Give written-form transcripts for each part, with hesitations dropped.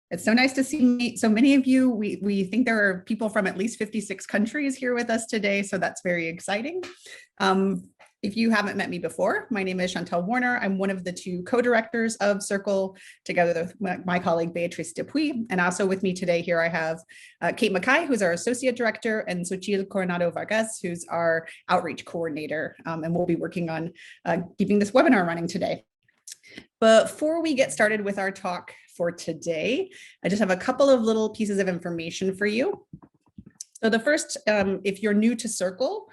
It's so nice to see so many of you. We think there are people from at least 56 countries here with us today, so that's very exciting. If you haven't met me before, my name is Chantal Warner. I'm one of the two co-directors of Circle, together with my colleague Beatrice Dupuy. And also with me today here I have Kate Mackay, who's our associate director, and Xochitl Coronado Vargas, who's our outreach coordinator. And we'll be working on keeping this webinar running today. Before we get started with our talk for today, I just have a couple of little pieces of information for you. So the first, if you're new to Circle,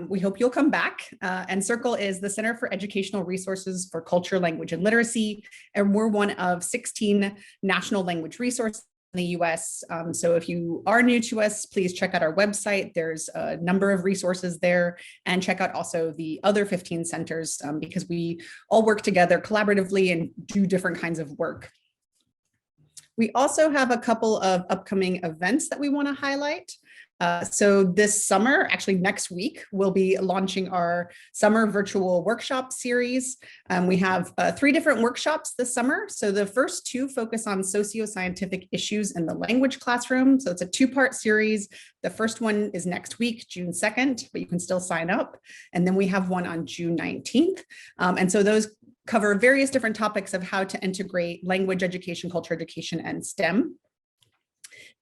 we hope you'll come back. And Circle is the Center for Educational Resources for Culture, Language, and Literacy. And we're one of 16 national language resources in the US. So if you are new to us, please check out our website. There's a number of resources there, and check out also the other 15 centers because we all work together collaboratively and do different kinds of work. We also have a couple of upcoming events that we want to highlight. So this summer, actually next week, we'll be launching our summer virtual workshop series. We have 3 different workshops this summer. So the first 2 focus on socio-scientific issues in the language classroom. So it's a 2-part series. The first one is next week, June 2nd, but you can still sign up. And then we have one on June 19th. And so those cover various different topics of how to integrate language education, culture education, and STEM.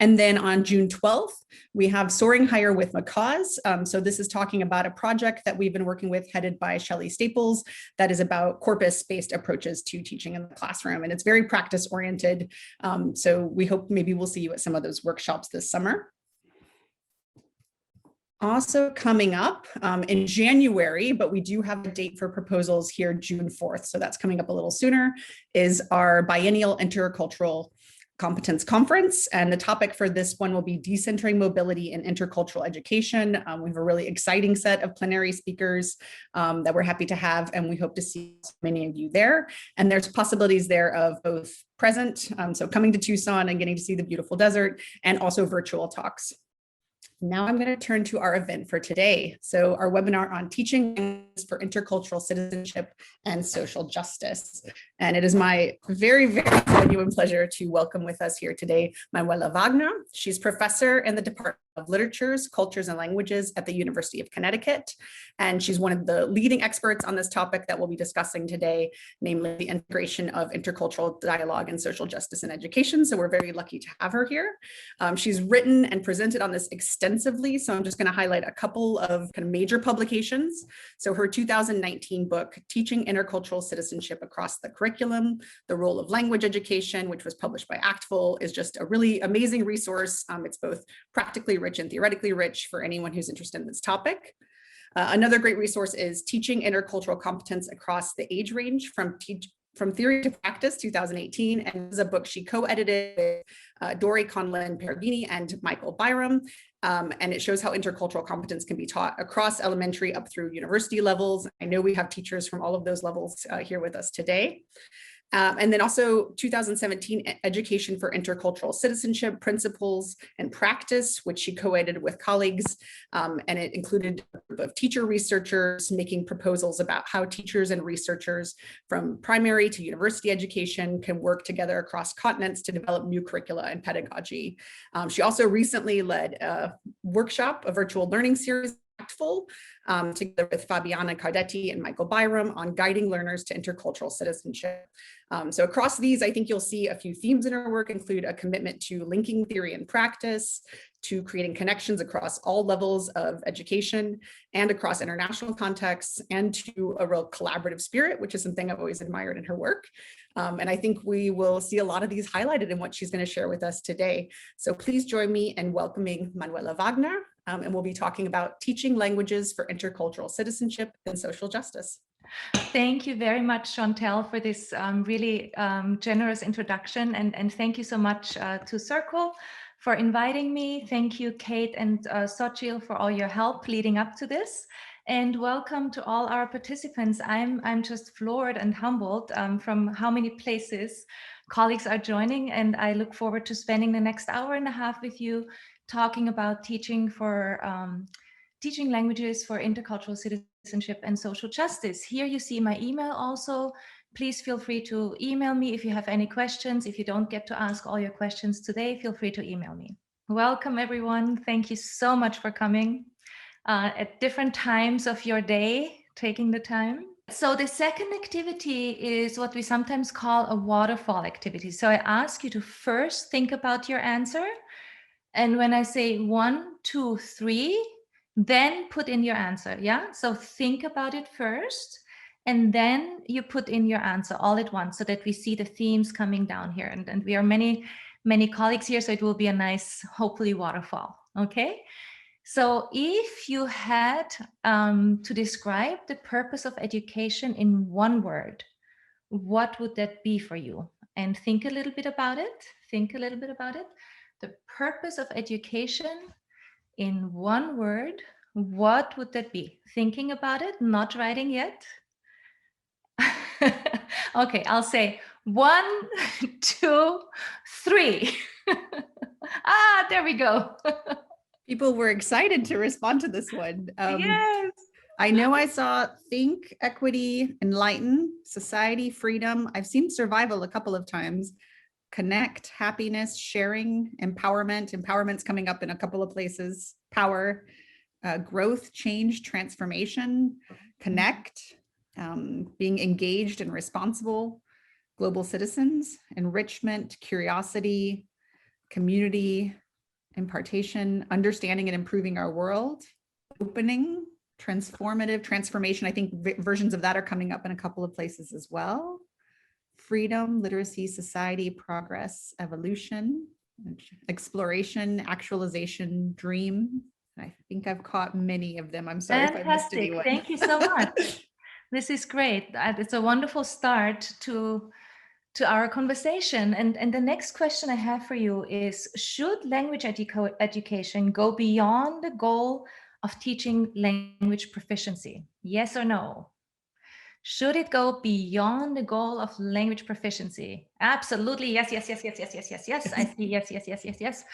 And then on June 12th, we have Soaring Higher with Macaws. So this is talking about a project that we've been working with headed by Shelley Staples that is about corpus-based approaches to teaching in the classroom. And it's very practice-oriented. So we hope maybe we'll see you at some of those workshops this summer. Also coming up in January, but we do have a date for proposals here, June 4th. So that's coming up a little sooner, is our biennial intercultural competence conference. And the topic for this one will be decentering mobility in intercultural education. We have a really exciting set of plenary speakers that we're happy to have, and we hope to see many of you there. And there's possibilities there of both present, so coming to Tucson and getting to see the beautiful desert, and also virtual talks. Now I'm going to turn to our event for today. So our webinar on teaching for intercultural citizenship and social justice. And it is my very, very genuine pleasure to welcome with us here today, Manuela Wagner. She's professor in the Department of Literatures, Cultures, and Languages at the University of Connecticut. And she's one of the leading experts on this topic that we'll be discussing today, namely the integration of intercultural dialogue and social justice in education. So we're very lucky to have her here. She's written and presented on this extensively. So I'm just going to highlight a couple of kind of major publications. So her 2019 book, Teaching Intercultural Citizenship Across the Curriculum, The Role of Language Education, which was published by ACTFL, is just a really amazing resource. It's both practically rich and theoretically rich for anyone who's interested in this topic. Another great resource is Teaching Intercultural Competence Across the Age Range from Theory to Practice, 2018, and this is a book she co-edited with Dori Conlin-Perugini and Michael Byram, and it shows how intercultural competence can be taught across elementary up through university levels. I know we have teachers from all of those levels here with us today. And then also 2017 Education for Intercultural Citizenship, Principles and Practice, which she co-edited with colleagues. And it included a group of teacher researchers making proposals about how teachers and researchers from primary to university education can work together across continents to develop new curricula and pedagogy. She also recently led a workshop, a virtual learning series, together with Fabiana Cardetti and Michael Byram on guiding learners to intercultural citizenship. So across these, I think you'll see a few themes in her work include a commitment to linking theory and practice, to creating connections across all levels of education and across international contexts, and to a real collaborative spirit, which is something I've always admired in her work. And I think we will see a lot of these highlighted in what she's going to share with us today. So please join me in welcoming Manuela Wagner, and we'll be talking about teaching languages for intercultural citizenship and social justice. Thank you very much, Chantal, for this really generous introduction. And thank you so much to Circle for inviting me. Thank you, Kate and Xochitl, for all your help leading up to this. And welcome to all our participants. I'm just floored and humbled from how many places colleagues are joining. And I look forward to spending the next hour and a half with you talking about teaching languages for intercultural citizenship and social justice. Here you see my email also. Please feel free to email me if you have any questions. If you don't get to ask all your questions today, feel free to email me. Welcome, everyone. Thank you so much for coming at different times of your day, taking the time. So the second activity is what we sometimes call a waterfall activity. So I ask you to first think about your answer. And when I say 1, 2, 3, then put in your answer. Yeah. So think about it first, and then you put in your answer all at once so that we see the themes coming down here. And we are many colleagues here, so it will be a nice, hopefully, waterfall. Okay. So if you had to describe the purpose of education in one word, what would that be for you? And think a little bit about it. Think a little bit about it. The purpose of education in one word, what would that be? Thinking about it, not writing yet. Okay, I'll say 1, 2, 3. There we go. People were excited to respond to this one. Yes. I know I saw think, equity, enlighten, society, freedom. I've seen survival a couple of times. Connect, happiness, sharing, empowerment. Empowerment's coming up in a couple of places. Power, growth, change, transformation, connect, being engaged and responsible, global citizens, enrichment, curiosity, community, impartation, understanding and improving our world, opening, transformative, transformation. I think versions of that are coming up in a couple of places as well. Freedom, literacy, society, progress, evolution, exploration, actualization, dream. I think I've caught many of them. I'm sorry if I missed anyone. Thank you so much. This is great. It's a wonderful start to our conversation. And the next question I have for you is, should language education go beyond the goal of teaching language proficiency? Yes or no? Should it go beyond the goal of language proficiency? Absolutely. Yes, yes, yes, yes, yes, yes, yes, yes. I see. Yes, yes, yes, yes, yes.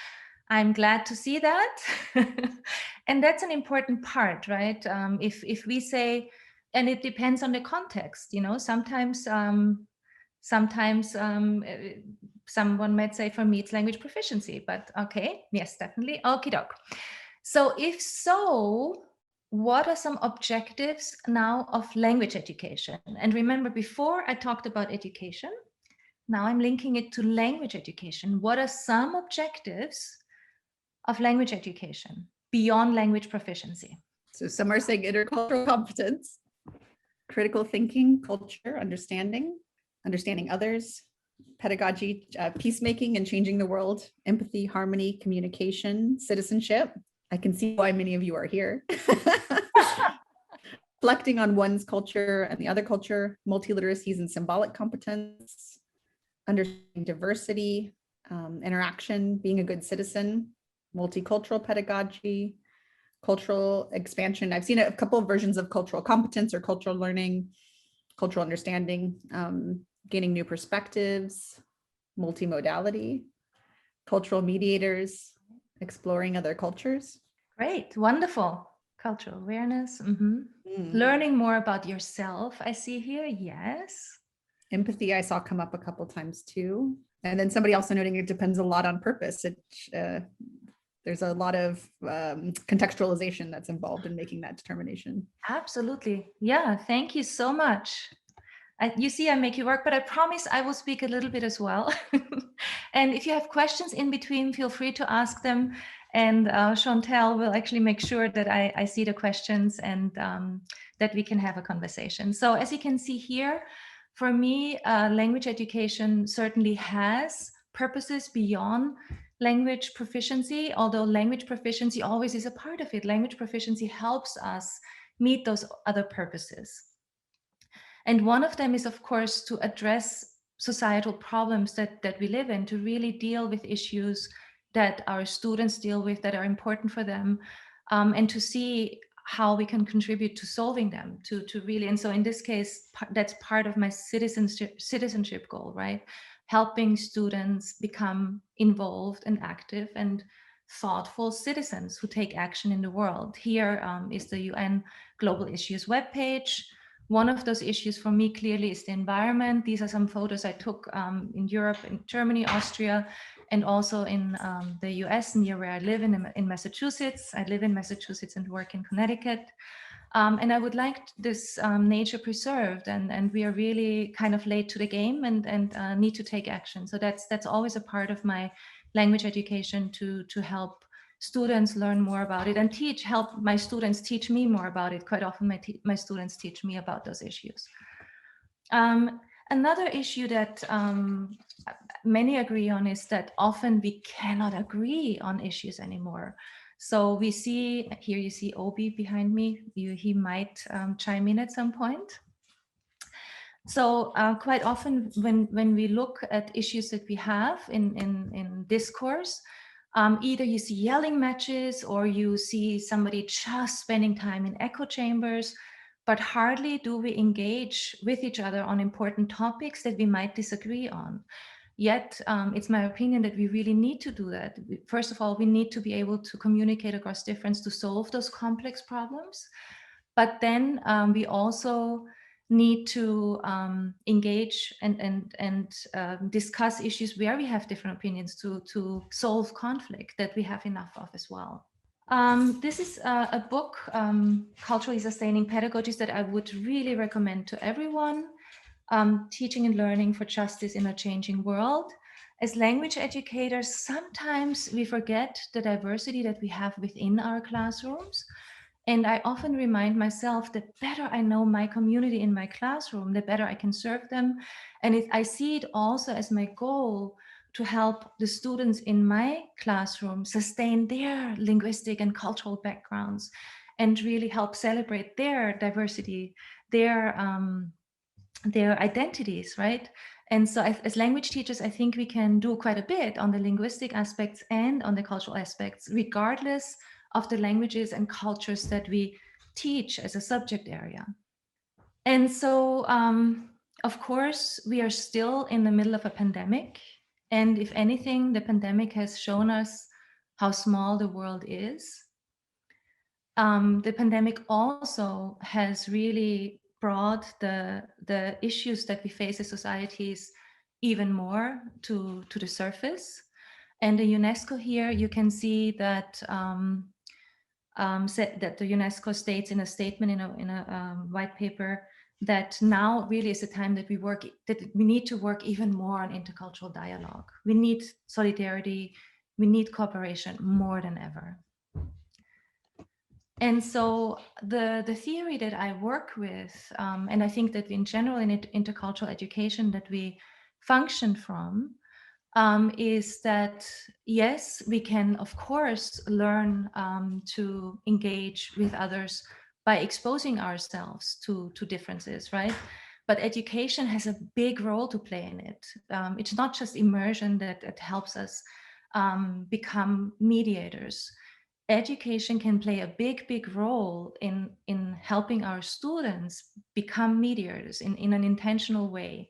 I'm glad to see that. And that's an important part, right? If we say, and it depends on the context, you know, sometimes someone might say, for me, it's language proficiency, but okay, yes, definitely. Okie doke. So if so, what are some objectives now of language education? And remember, before I talked about education, now I'm linking it to language education. What are some objectives of language education beyond language proficiency? So some are saying intercultural competence, critical thinking, culture, understanding others, pedagogy, peacemaking and changing the world, empathy, harmony, communication, citizenship. I can see why many of you are here. Reflecting on one's culture and the other culture, multiliteracies and symbolic competence, understanding diversity, interaction, being a good citizen, multicultural pedagogy, cultural expansion. I've seen a couple of versions of cultural competence or cultural learning, cultural understanding, gaining new perspectives, multimodality, cultural mediators, exploring other cultures. Great, wonderful. Cultural awareness. Learning more about yourself, I see here. Yes. Empathy, I saw come up a couple times too. And then somebody also noting it depends a lot on purpose. There's a lot of contextualization that's involved in making that determination. Absolutely. Yeah, thank you so much. You see, I make you work, but I promise I will speak a little bit as well. And if you have questions in between, feel free to ask them. And Chantal will actually make sure that I see the questions and that we can have a conversation. So as you can see here, for me, language education certainly has purposes beyond language proficiency, although language proficiency always is a part of it. Language proficiency helps us meet those other purposes. And one of them is, of course, to address societal problems that we live in, to really deal with issues that our students deal with that are important for them, and to see how we can contribute to solving them, to really, and so in this case, that's part of my citizenship goal, right? Helping students become involved and active and thoughtful citizens who take action in the world. Here is the UN Global Issues webpage, One of those issues for me clearly is the environment. These are some photos I took in Europe, in Germany, Austria, and also in the US, near where I live in Massachusetts. I live in Massachusetts and work in Connecticut. And I would like this nature preserved, and we are really kind of late to the game and need to take action. So that's always a part of my language education, to help students learn more about it and help my students teach me more about it. Quite often my students teach me about those issues. Another issue that many agree on is that often we cannot agree on issues anymore. So we see, here you see Obi behind me, he might chime in at some point. So quite often when we look at issues that we have in discourse, either you see yelling matches or you see somebody just spending time in echo chambers, but hardly do we engage with each other on important topics that we might disagree on. Yet, it's my opinion that we really need to do that. First of all, we need to be able to communicate across difference to solve those complex problems. But then we also need to engage and discuss issues where we have different opinions to solve conflict that we have enough of as well. This is a book, Culturally Sustaining Pedagogies, that I would really recommend to everyone. Teaching and Learning for Justice in a Changing World. As language educators, sometimes we forget the diversity that we have within our classrooms. And I often remind myself that the better I know my community in my classroom, the better I can serve them. And I see it also as my goal to help the students in my classroom sustain their linguistic and cultural backgrounds and really help celebrate their diversity, their identities, right? And so as language teachers, I think we can do quite a bit on the linguistic aspects and on the cultural aspects, regardless of the languages and cultures that we teach as a subject area. And so, of course, we are still in the middle of a pandemic. And if anything, the pandemic has shown us how small the world is. The pandemic also has really brought the issues that we face as societies even more to the surface. And the UNESCO here, you can see that that the UNESCO states in a statement in a white paper that now really is the time that we need to work even more on intercultural dialogue. We need solidarity, we need cooperation more than ever. And so the theory that I work with, and I think that in general in intercultural education that we function from, is that, yes, we can, of course, learn to engage with others by exposing ourselves to differences, right? But education has a big role to play in it. It's not just immersion that helps us become mediators. Education can play a big role in helping our students become mediators in an intentional way.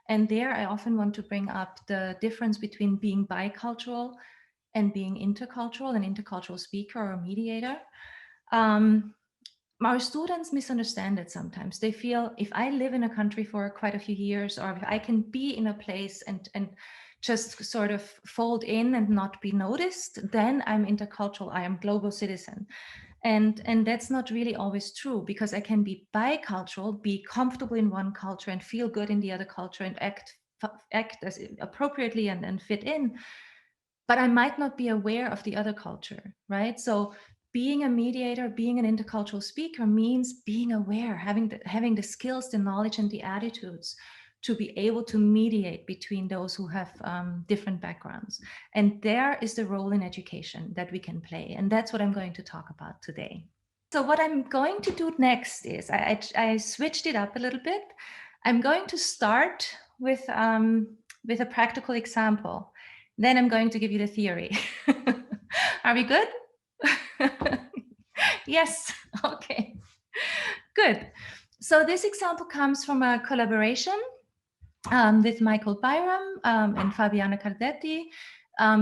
And there I often want to bring up the difference between being bicultural and being intercultural, an intercultural speaker or a mediator. Our students misunderstand it sometimes. They feel if I live in a country for quite a few years, or if I can be in a place and just sort of fold in and not be noticed, then I'm intercultural, I am global citizen. And that's not really always true, because I can be bicultural, be comfortable in one culture and feel good in the other culture and act as appropriately and fit in, but I might not be aware of the other culture, right? So being a mediator, being an intercultural speaker means being aware, having the skills, the knowledge, and the attitudes to be able to mediate between those who have different backgrounds. And there is the role in education that we can play. And that's what I'm going to talk about today. So what I'm going to do next is I switched it up a little bit. I'm going to start with a practical example. Then I'm going to give you the theory. Are we good? Yes, okay, good. So this example comes from a collaboration with Michael Byram and Fabiana Cardetti.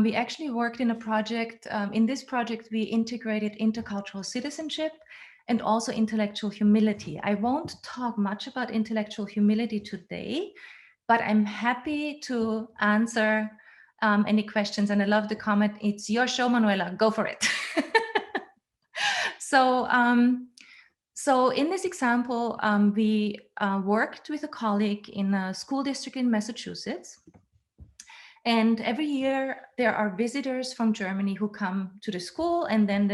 We actually worked in a project. In this project, we integrated intercultural citizenship and also intellectual humility. I won't talk much about intellectual humility today, but I'm happy to answer any questions. And I love the comment, it's your show, Manuela, go for it. So in this example, we worked with a colleague in a school district in Massachusetts. And every year there are visitors from Germany who come to the school, and then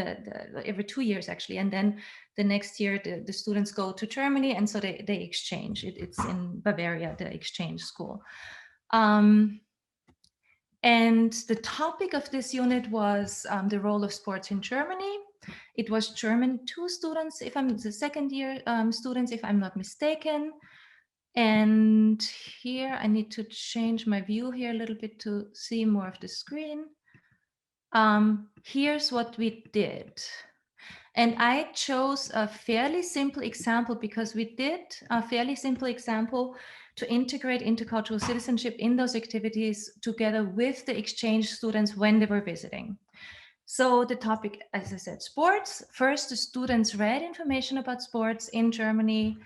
every 2 years actually, and then the next year the students go to Germany, and so they exchange. It's in Bavaria, the exchange school. And the topic of this unit was the role of sports in Germany. It was German 2 students, if I'm the second year students, if I'm not mistaken. And here I need to change my view here a little bit to see more of the screen. Here's what we did. And I chose a fairly simple example because we did a fairly simple example to integrate intercultural citizenship in those activities together with the exchange students when they were visiting. So the topic, as I said, sports. First, the students read information about sports in Germany,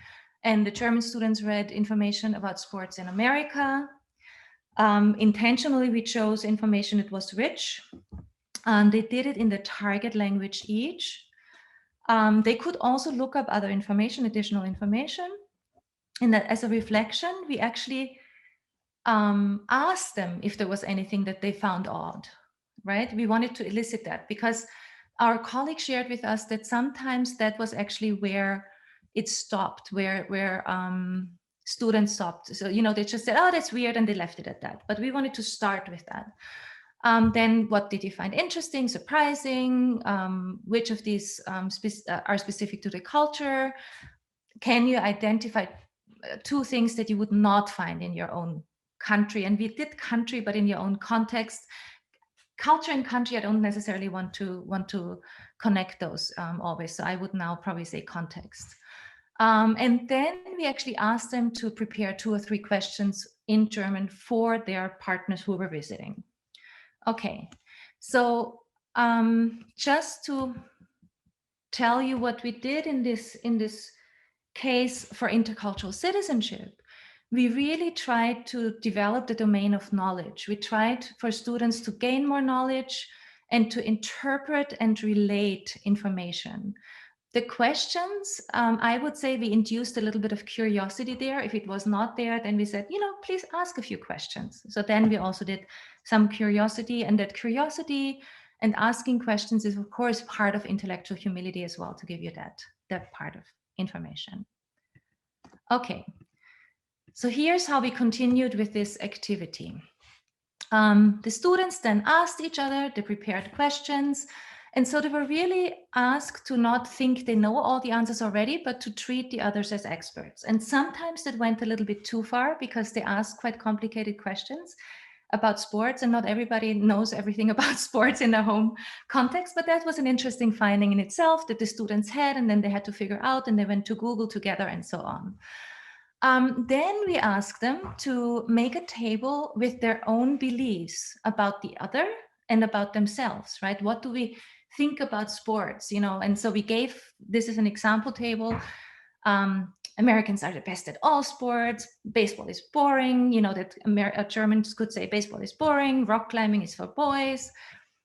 and the German students read information about sports in America. Intentionally, we chose information that was rich. They did it in the target language each. They could also look up other information, additional information. And that as a reflection, we actually asked them if there was anything that they found odd, right? We wanted to elicit that because our colleague shared with us that sometimes that was actually where it stopped, where students stopped. So, you know, they just said, oh, that's weird, and they left it at that. But we wanted to start with that. Then what did you find interesting, surprising? Which of these are specific to the culture? Can you identify 2 things that you would not find in your own country? And we did country, but in your own context. Culture and country, I don't necessarily want to connect those always. So I would now probably say context. And then we actually asked them to prepare 2 or 3 questions in German for their partners who were visiting. Okay, so just to tell you what we did in this case for intercultural citizenship, we really tried to develop the domain of knowledge. We tried for students to gain more knowledge and to interpret and relate information. The questions, I would say we induced a little bit of curiosity there. If it was not there, then we said, you know, please ask a few questions. So then we also did some curiosity, and that curiosity and asking questions is of course part of intellectual humility as well, to give you that part of information. Okay, so here's how we continued with this activity. The students then asked each other, they prepared questions. And so they were really asked to not think they know all the answers already, but to treat the others as experts. And sometimes that went a little bit too far because they asked quite complicated questions about sports, and not everybody knows everything about sports in their home context. But that was an interesting finding in itself that the students had, and then they had to figure out, and they went to Google together and so on. Then we asked them to make a table with their own beliefs about the other and about themselves, right? What do we think about sports, you know? And so we gave, this is an example table. Americans are the best at all sports. Baseball is boring, you know, that Germans could say baseball is boring, rock climbing is for boys.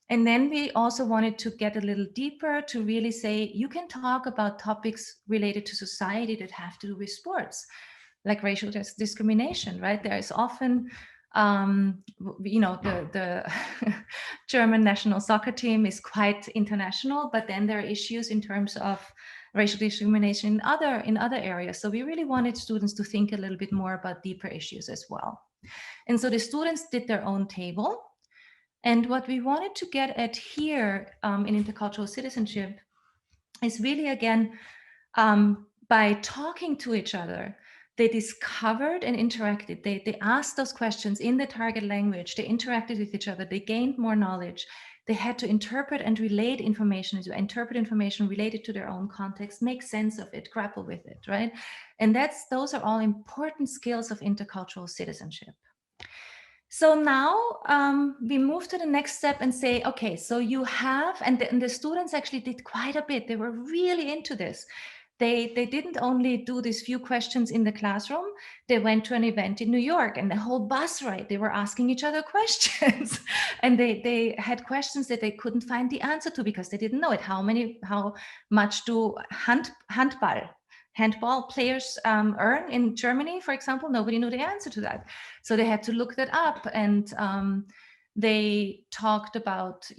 And then we also wanted to get a little deeper to really say, you can talk about topics related to society that have to do with sports, like racial discrimination, right? There is often, you know, the German national soccer team is quite international, but then there are issues in terms of racial discrimination in other areas. So we really wanted students to think a little bit more about deeper issues as well. And so the students did their own table. And what we wanted to get at here in intercultural citizenship is really, again, by talking to each other, they discovered and interacted. They asked those questions in the target language. They interacted with each other. They gained more knowledge. They had to interpret and relate information, to interpret information related to their own context, make sense of it, grapple with it, right? And those are all important skills of intercultural citizenship. So now we move to the next step and say, okay, so you have, and the students actually did quite a bit. They were really into this. They didn't only do these few questions in the classroom, they went to an event in New York, and the whole bus ride, they were asking each other questions. And they had questions that they couldn't find the answer to because they didn't know it. How much do handball players earn in Germany, for example? Nobody knew the answer to that. So they had to look that up, and they talked about,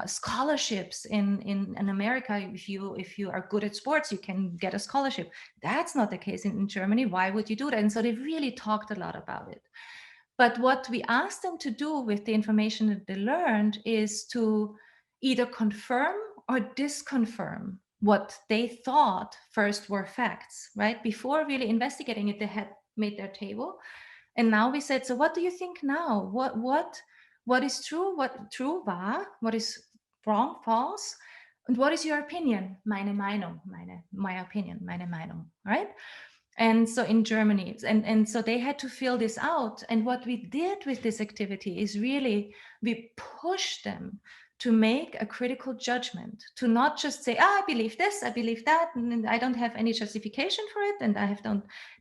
scholarships in America. If you are good at sports, you can get a scholarship. That's not the case in Germany. Why would you do that? And so they really talked a lot about it. But what we asked them to do with the information that they learned is to either confirm or disconfirm what they thought first were facts, right? Before really investigating it, they had made their table. And now we said, so what do you think now? What is true? What true war? What is wrong, false? And what is your opinion? Meine Meinung, my opinion, meine Meinung, right? And so in Germany, and so they had to fill this out. And what we did with this activity is really, we pushed them to make a critical judgment, to not just say, I believe this, I believe that, and I don't have any justification for it, and I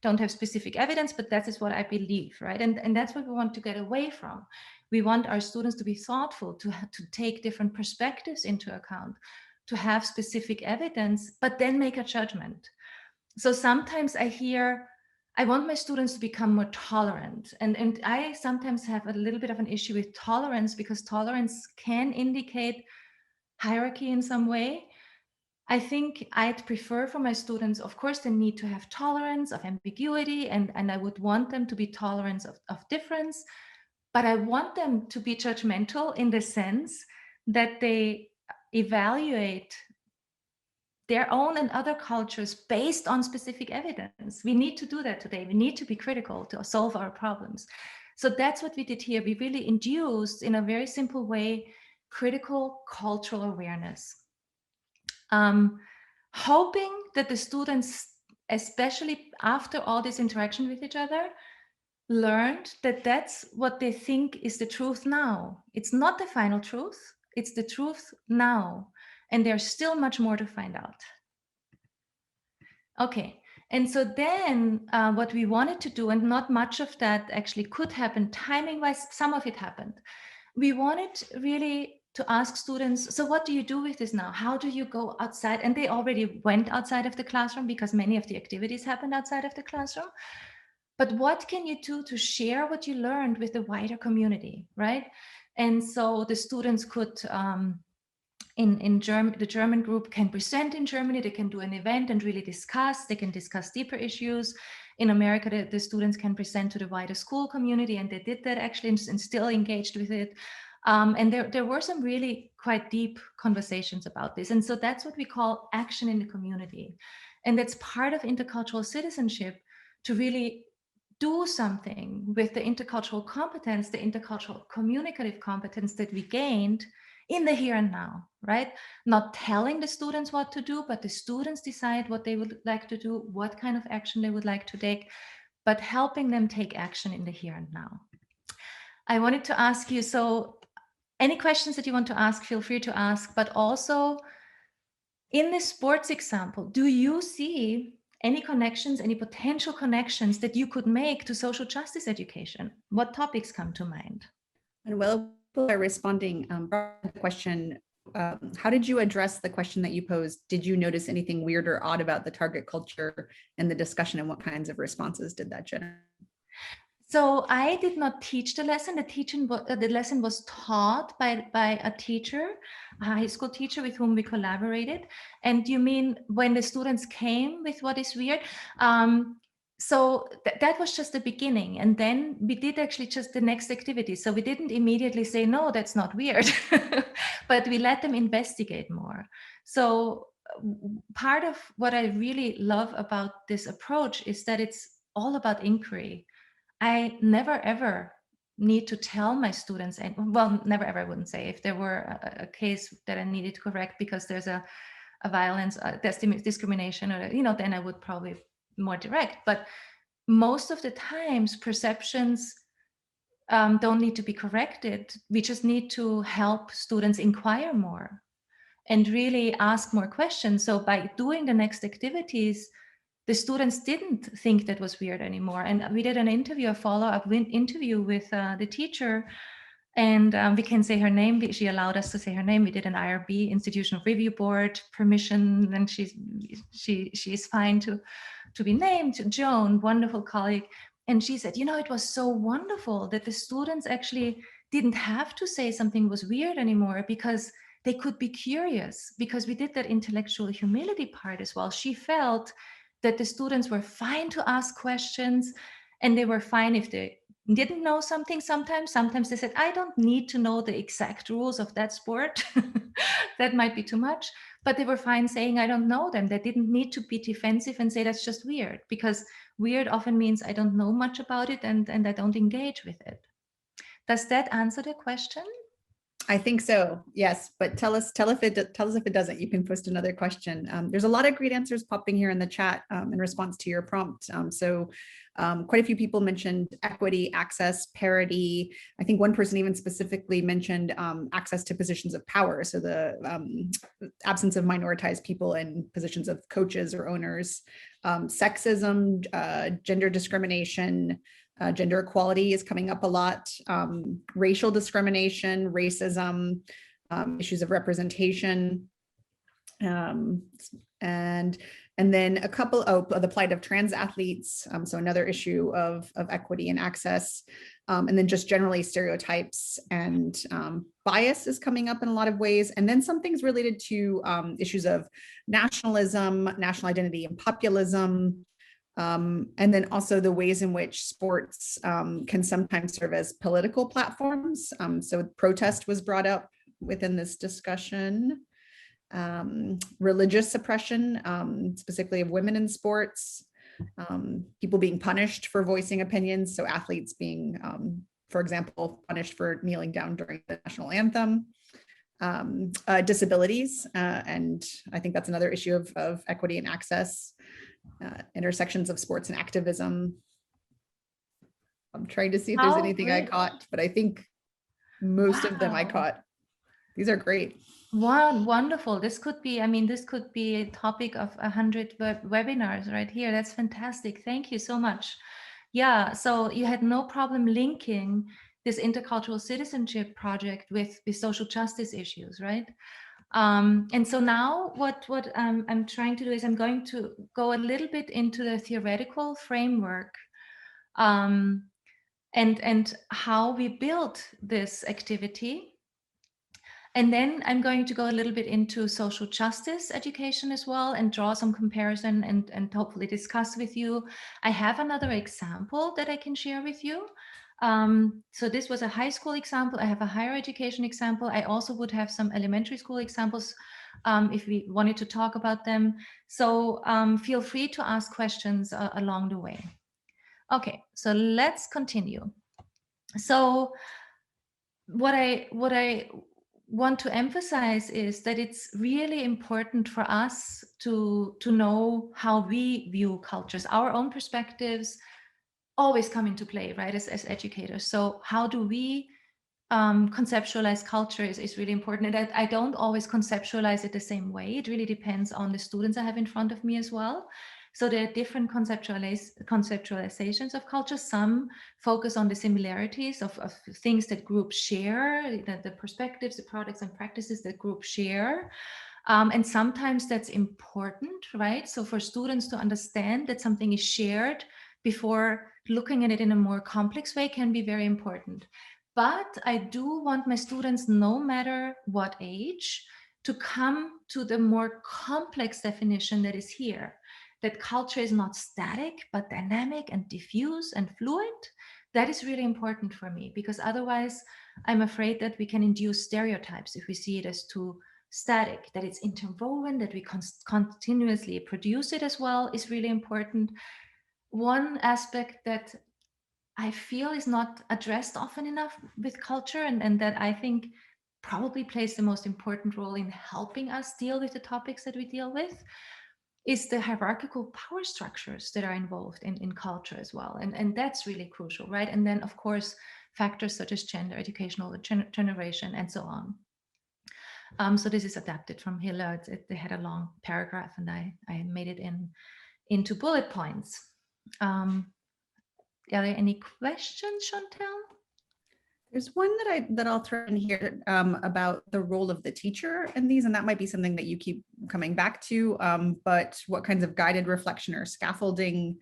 don't have specific evidence, but that is what I believe, right? And that's what we want to get away from. We want our students to be thoughtful, to take different perspectives into account, to have specific evidence, but then make a judgment. So sometimes I hear, I want my students to become more tolerant. And I sometimes have a little bit of an issue with tolerance, because tolerance can indicate hierarchy in some way. I think I'd prefer for my students, of course, they need to have tolerance of ambiguity, and I would want them to be tolerant of difference, but I want them to be judgmental in the sense that they evaluate their own and other cultures based on specific evidence. We need to do that today. We need to be critical to solve our problems. So that's what we did here. We really induced, in a very simple way, critical cultural awareness. Hoping that the students, especially after all this interaction with each other, learned that that's what they think is the truth now. It's not the final truth, it's the truth now. And there's still much more to find out. Okay, and so then what we wanted to do, and not much of that actually could happen timing-wise, some of it happened. We wanted really to ask students, so what do you do with this now? How do you go outside? And they already went outside of the classroom because many of the activities happened outside of the classroom. But what can you do to share what you learned with the wider community, right? And so the students could, the German group can present in Germany, they can do an event and really discuss, they can discuss deeper issues. In America, the students can present to the wider school community, and they did that actually and still engaged with it. And there were some really quite deep conversations about this. And so that's what we call action in the community. And that's part of intercultural citizenship, to really do something with the intercultural competence, the intercultural communicative competence that we gained in the here and now, right? Not telling the students what to do, but the students decide what they would like to do, what kind of action they would like to take, but helping them take action in the here and now. I wanted to ask you, so any questions that you want to ask, feel free to ask, but also in this sports example, do you see any connections, any potential connections that you could make to social justice education? What topics come to mind? Manuela, people are responding to the question. How did you address the question that you posed? Did you notice anything weird or odd about the target culture in the discussion, and what kinds of responses did that generate? So I did not teach the lesson. The lesson was taught by a teacher, a high school teacher with whom we collaborated. And you mean when the students came with what is weird? So that was just the beginning. And then we did actually just the next activity. So we didn't immediately say, no, that's not weird, but we let them investigate more. So part of what I really love about this approach is that it's all about inquiry. I never ever need to tell my students, and well, never ever, I wouldn't say, if there were a case that I needed to correct because there's a violence, discrimination, or then I would probably more direct. But most of the times, perceptions don't need to be corrected. We just need to help students inquire more and really ask more questions. So by doing the next activities, the students didn't think that was weird anymore. And we did an interview, a follow-up interview with the teacher, and we can say her name. She allowed us to say her name. We did an IRB, Institutional Review Board permission, and she's fine to be named, Joan, wonderful colleague. And she said, it was so wonderful that the students actually didn't have to say something was weird anymore, because they could be curious, because we did that intellectual humility part as well. She felt that the students were fine to ask questions, and they were fine if they didn't know something. Sometimes they said, I don't need to know the exact rules of that sport. That might be too much, but they were fine saying, I don't know them. They didn't need to be defensive and say, that's just weird, because weird often means I don't know much about it, and I don't engage with it. Does that answer the question? I think so, yes, but tell us if it doesn't. You can post another question. There's a lot of great answers popping here in the chat in response to your prompt. So quite a few people mentioned equity, access, parity. I think one person even specifically mentioned access to positions of power. So the absence of minoritized people in positions of coaches or owners, sexism, gender discrimination, gender equality is coming up a lot, racial discrimination, racism, issues of representation, and then a couple of the plight of trans athletes, so another issue of equity and access, and then just generally stereotypes and bias is coming up in a lot of ways, and then some things related to issues of nationalism, national identity, and populism. And then also the ways in which sports can sometimes serve as political platforms. So protest was brought up within this discussion. Religious suppression, specifically of women in sports, people being punished for voicing opinions. So athletes being, for example, punished for kneeling down during the national anthem. Disabilities, and I think that's another issue of equity and access. Intersections of sports and activism. I'm trying to see if there's anything I caught, but I think most of them I caught. These are great. Wow, wonderful. This could be, this could be a topic of 100 webinars right here. That's fantastic. Thank you so much. Yeah, so you had no problem linking this intercultural citizenship project with social justice issues, right? And so now what I'm trying to do is I'm going to go a little bit into the theoretical framework and how we built this activity. And then I'm going to go a little bit into social justice education as well, and draw some comparison and hopefully discuss with you. I have another example that I can share with you. So this was a high school example. I have a higher education example. I also would have some elementary school examples if we wanted to talk about them. So feel free to ask questions along the way. Okay, so let's continue. So what I want to emphasize is that it's really important for us to know how we view cultures. Our own perspectives always come into play, right, as educators. So how do we conceptualize culture is really important. And I don't always conceptualize it the same way. It really depends on the students I have in front of me as well. So there are different conceptualizations of culture. Some focus on the similarities of things that groups share, the perspectives, the products and practices that groups share. And sometimes that's important, right? So for students to understand that something is shared before looking at it in a more complex way can be very important. But I do want my students, no matter what age, to come to the more complex definition that is here, that culture is not static, but dynamic and diffuse and fluid. That is really important for me, because otherwise I'm afraid that we can induce stereotypes if we see it as too static. That it's interwoven, that we continuously produce it as well is really important. One aspect that I feel is not addressed often enough with culture, and that I think probably plays the most important role in helping us deal with the topics that we deal with, is the hierarchical power structures that are involved in culture as well. And that's really crucial, right? And then, of course, factors such as gender, educational generation, and so on. So this is adapted from Hiller. They had a long paragraph, and I made it into bullet points. Are there any questions, Chantel? There's one that I'll throw in here about the role of the teacher in these, and that might be something that you keep coming back to. But what kinds of guided reflection or scaffolding,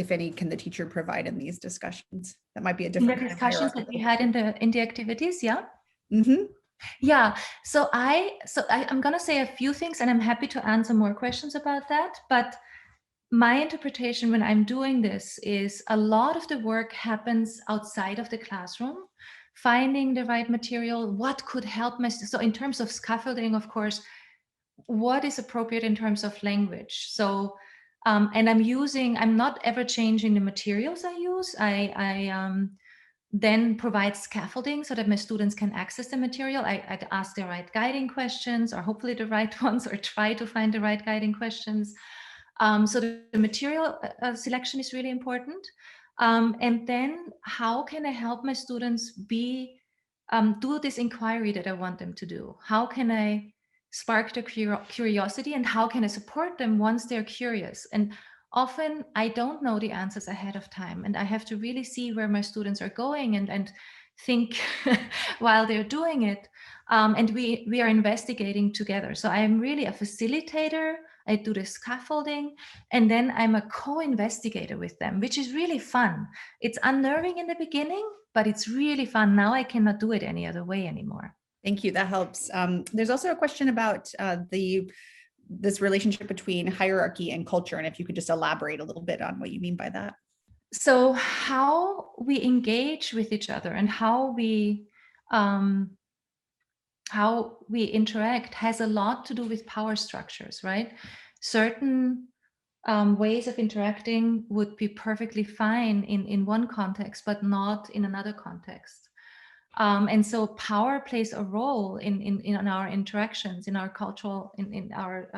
if any, can the teacher provide in these discussions? That might be a different in the discussions that we had in the activities, yeah. Mm-hmm. Yeah. So I'm gonna say a few things, and I'm happy to answer more questions about that. But my interpretation when I'm doing this is a lot of the work happens outside of the classroom, finding the right material, what could help me. So in terms of scaffolding, of course, what is appropriate in terms of language. So, and I'm not ever changing the materials I use. I then provide scaffolding so that my students can access the material. I'd ask the right guiding questions, or hopefully the right ones, or try to find the right guiding questions. So the material selection is really important. And then how can I help my students do this inquiry that I want them to do? How can I spark their curiosity, and how can I support them once they're curious? And often I don't know the answers ahead of time, and I have to really see where my students are going and think while they're doing it. And we are investigating together. So I'm really a facilitator. I do the scaffolding, and then I'm a co-investigator with them, which is really fun. It's unnerving in the beginning, but it's really fun. Now I cannot do it any other way anymore. Thank you. That helps. There's also a question about this relationship between hierarchy and culture, and if you could just elaborate a little bit on what you mean by that. So how we engage with each other and how we interact has a lot to do with power structures, right? Certain ways of interacting would be perfectly fine in one context, but not in another context. And so power plays a role in our interactions, in our cultural, in our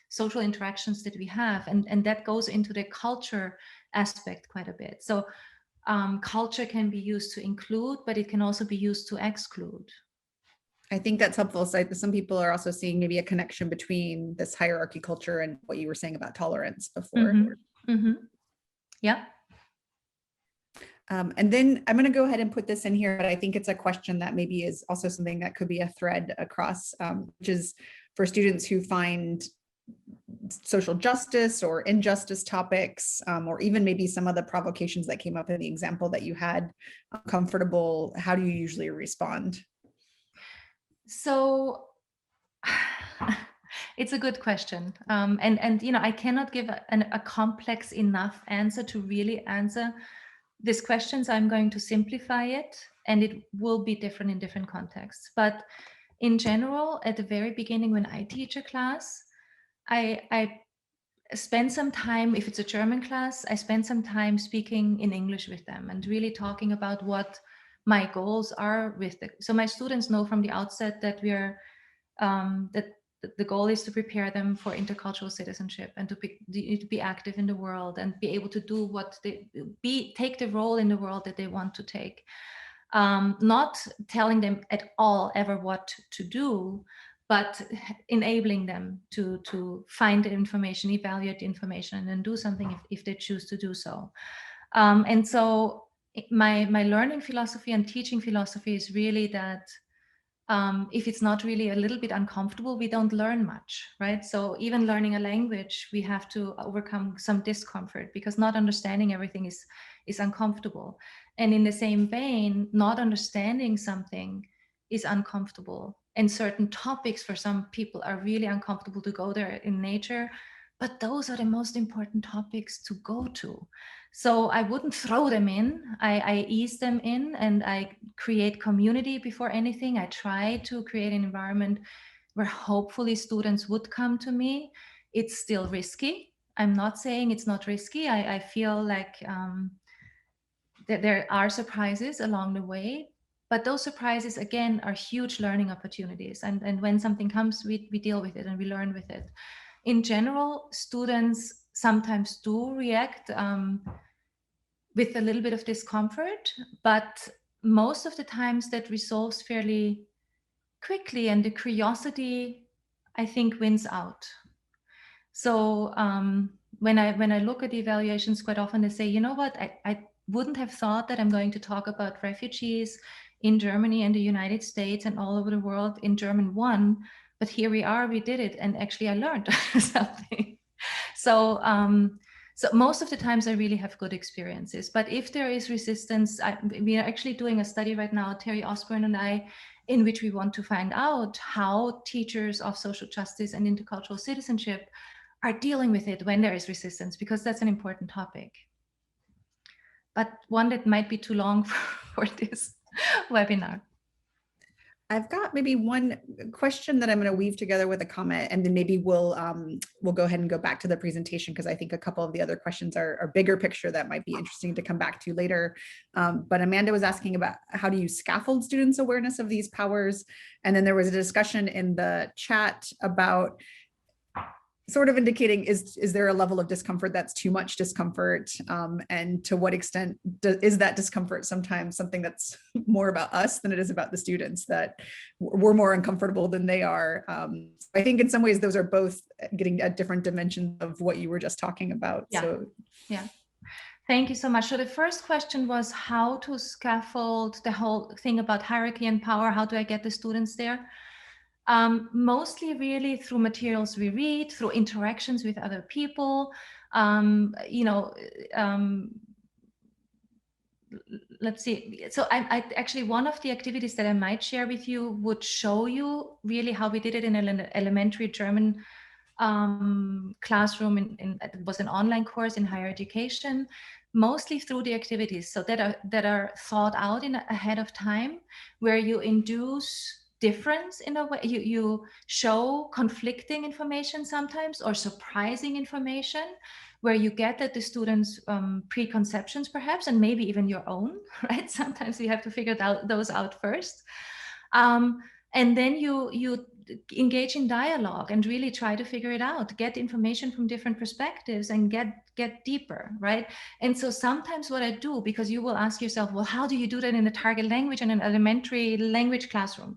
social interactions that we have. And that goes into the culture aspect quite a bit. So culture can be used to include, but it can also be used to exclude. I think that's helpful. So some people are also seeing maybe a connection between this hierarchy culture and what you were saying about tolerance before. Mm-hmm. Mm-hmm. Yeah. And then I'm going to go ahead and put this in here, but I think it's a question that maybe is also something that could be a thread across, which is for students who find social justice or injustice topics, or even maybe some of the provocations that came up in the example that you had, comfortable. How do you usually respond? So it's a good question. And you know, I cannot give a complex enough answer to really answer this question. So I'm going to simplify it, and it will be different in different contexts. But in general, at the very beginning, when I teach a class, I spend some time, if it's a German class, I spend some time speaking in English with them and really talking about what my goals are with it. So my students know from the outset that that the goal is to prepare them for intercultural citizenship and to be active in the world and be able to do take the role in the world that they want to take. Not telling them at all ever what to do, but enabling them to find the information, evaluate the information, and then do something if they choose to do so. And so my learning philosophy and teaching philosophy is really that if it's not really a little bit uncomfortable, we don't learn much, right? So even learning a language, we have to overcome some discomfort because not understanding everything is uncomfortable. And in the same vein, not understanding something is uncomfortable. And certain topics for some people are really uncomfortable to go there in nature, but those are the most important topics to go to. So I wouldn't throw them in. I ease them in, and I create community before anything. I try to create an environment where hopefully students would come to me. It's still risky. I'm not saying it's not risky. I feel like that there are surprises along the way, but those surprises, again, are huge learning opportunities. And when something comes, we deal with it and we learn with it. In general, students sometimes do react with a little bit of discomfort, but most of the times that resolves fairly quickly, and the curiosity, I think, wins out. So when I look at the evaluations, quite often they say, you know what, I wouldn't have thought that I'm going to talk about refugees in Germany and the United States and all over the world in German 1, but here we are, we did it, and actually I learned something. So so most of the times I really have good experiences, but if there is resistance, we are actually doing a study right now, Terry Osborne and I, in which we want to find out how teachers of social justice and intercultural citizenship are dealing with it when there is resistance, because that's an important topic. But one that might be too long for this webinar. I've got maybe one question that I'm going to weave together with a comment, and then maybe we'll go ahead and go back to the presentation, because I think a couple of the other questions are bigger picture that might be interesting to come back to later. But Amanda was asking about how do you scaffold students' awareness of these powers? And then there was a discussion in the chat about sort of indicating, is there a level of discomfort that's too much discomfort? And to what extent is that discomfort sometimes something that's more about us than it is about the students, that we're more uncomfortable than they are? I think in some ways those are both getting at different dimensions of what you were just talking about. Yeah. So yeah. Thank you so much. So the first question was how to scaffold the whole thing about hierarchy and power. How do I get the students there? Mostly really through materials we read, through interactions with other people. Let's see. So I actually, one of the activities that I might share with you would show you really how we did it in an elementary German classroom. It was an online course in higher education, mostly through the activities so that are thought out ahead of time, where you induce difference in a way. You show conflicting information sometimes, or surprising information, where you get at the students' preconceptions perhaps, and maybe even your own, right? Sometimes you have to figure those out first. And then you engage in dialogue and really try to figure it out, get information from different perspectives and get deeper, right? And so sometimes what I do, because you will ask yourself, well, how do you do that in a target language in an elementary language classroom?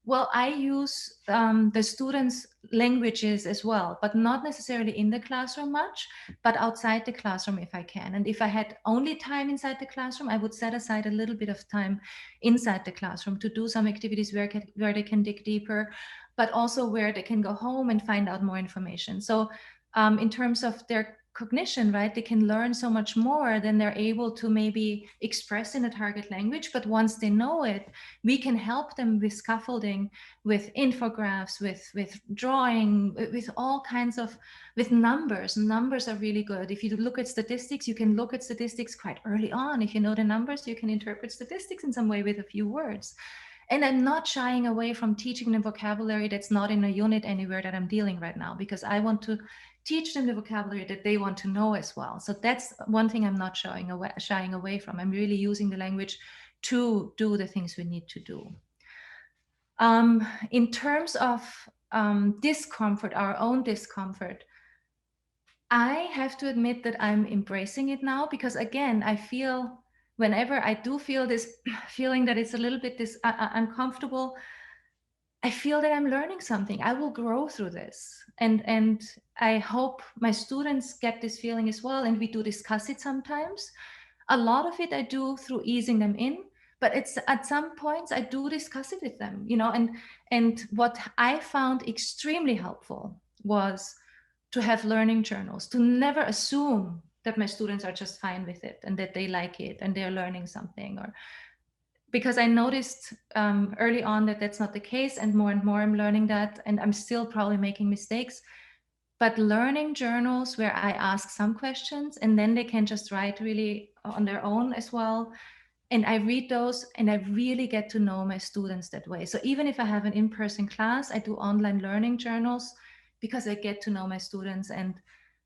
Well, I use the students' languages as well, but not necessarily in the classroom much, but outside the classroom if I can. And if I had only time inside the classroom, I would set aside a little bit of time inside the classroom to do some activities where they can dig deeper, but also where they can go home and find out more information. So in terms of their cognition, right, they can learn so much more than they're able to maybe express in a target language. But once they know it, we can help them with scaffolding, with infographics, with drawing, with all kinds of, with numbers. Numbers are really good. If you look at statistics, you can look at statistics quite early on. If you know the numbers, you can interpret statistics in some way with a few words. And I'm not shying away from teaching them vocabulary that's not in a unit anywhere that I'm dealing right now, because I want to teach them the vocabulary that they want to know as well. So that's one thing I'm not shying away from. I'm really using the language to do the things we need to do. In terms of discomfort, our own discomfort, I have to admit that I'm embracing it now, because again, I feel whenever I do feel this feeling that it's a little bit uncomfortable, I feel that I'm learning something. I will grow through this. And I hope my students get this feeling as well. And we do discuss it sometimes. A lot of it I do through easing them in, but it's at some points I do discuss it with them, you know, and what I found extremely helpful was to have learning journals, to never assume that my students are just fine with it and that they like it and they're learning something, or because I noticed early on that that's not the case, and more I'm learning that, and I'm still probably making mistakes. But learning journals where I ask some questions and then they can just write really on their own as well. And I read those and I really get to know my students that way. So even if I have an in-person class, I do online learning journals because I get to know my students, and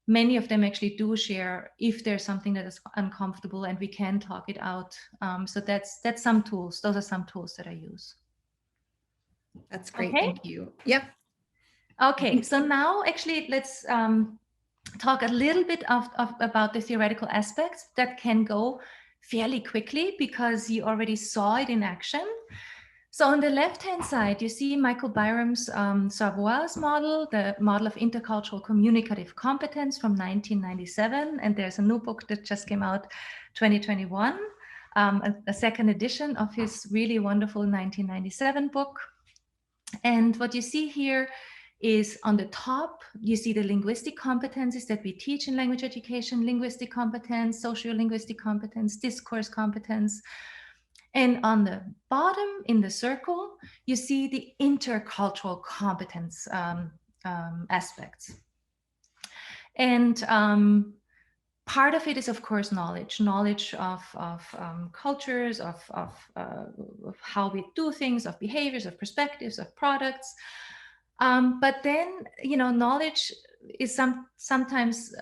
many of them actually do share if there's something that is uncomfortable and we can talk it out. So that's some tools. Those are some tools that I use. that's great. Okay. Thank you. Yep. Okay, so now actually let's talk a little bit about the theoretical aspects that can go fairly quickly because you already saw it in action. So on the left-hand side, you see Michael Byram's Savoy's model, the model of intercultural communicative competence from 1997. And there's a new book that just came out 2021, a second edition of his really wonderful 1997 book. And what you see here is on the top, you see the linguistic competencies that we teach in language education: linguistic competence, sociolinguistic competence, discourse competence. And on the bottom in the circle, you see the intercultural competence aspects. And part of it is, of course, knowledge of cultures, of how we do things, of behaviors, of perspectives, of products. But then, you know, knowledge is sometimes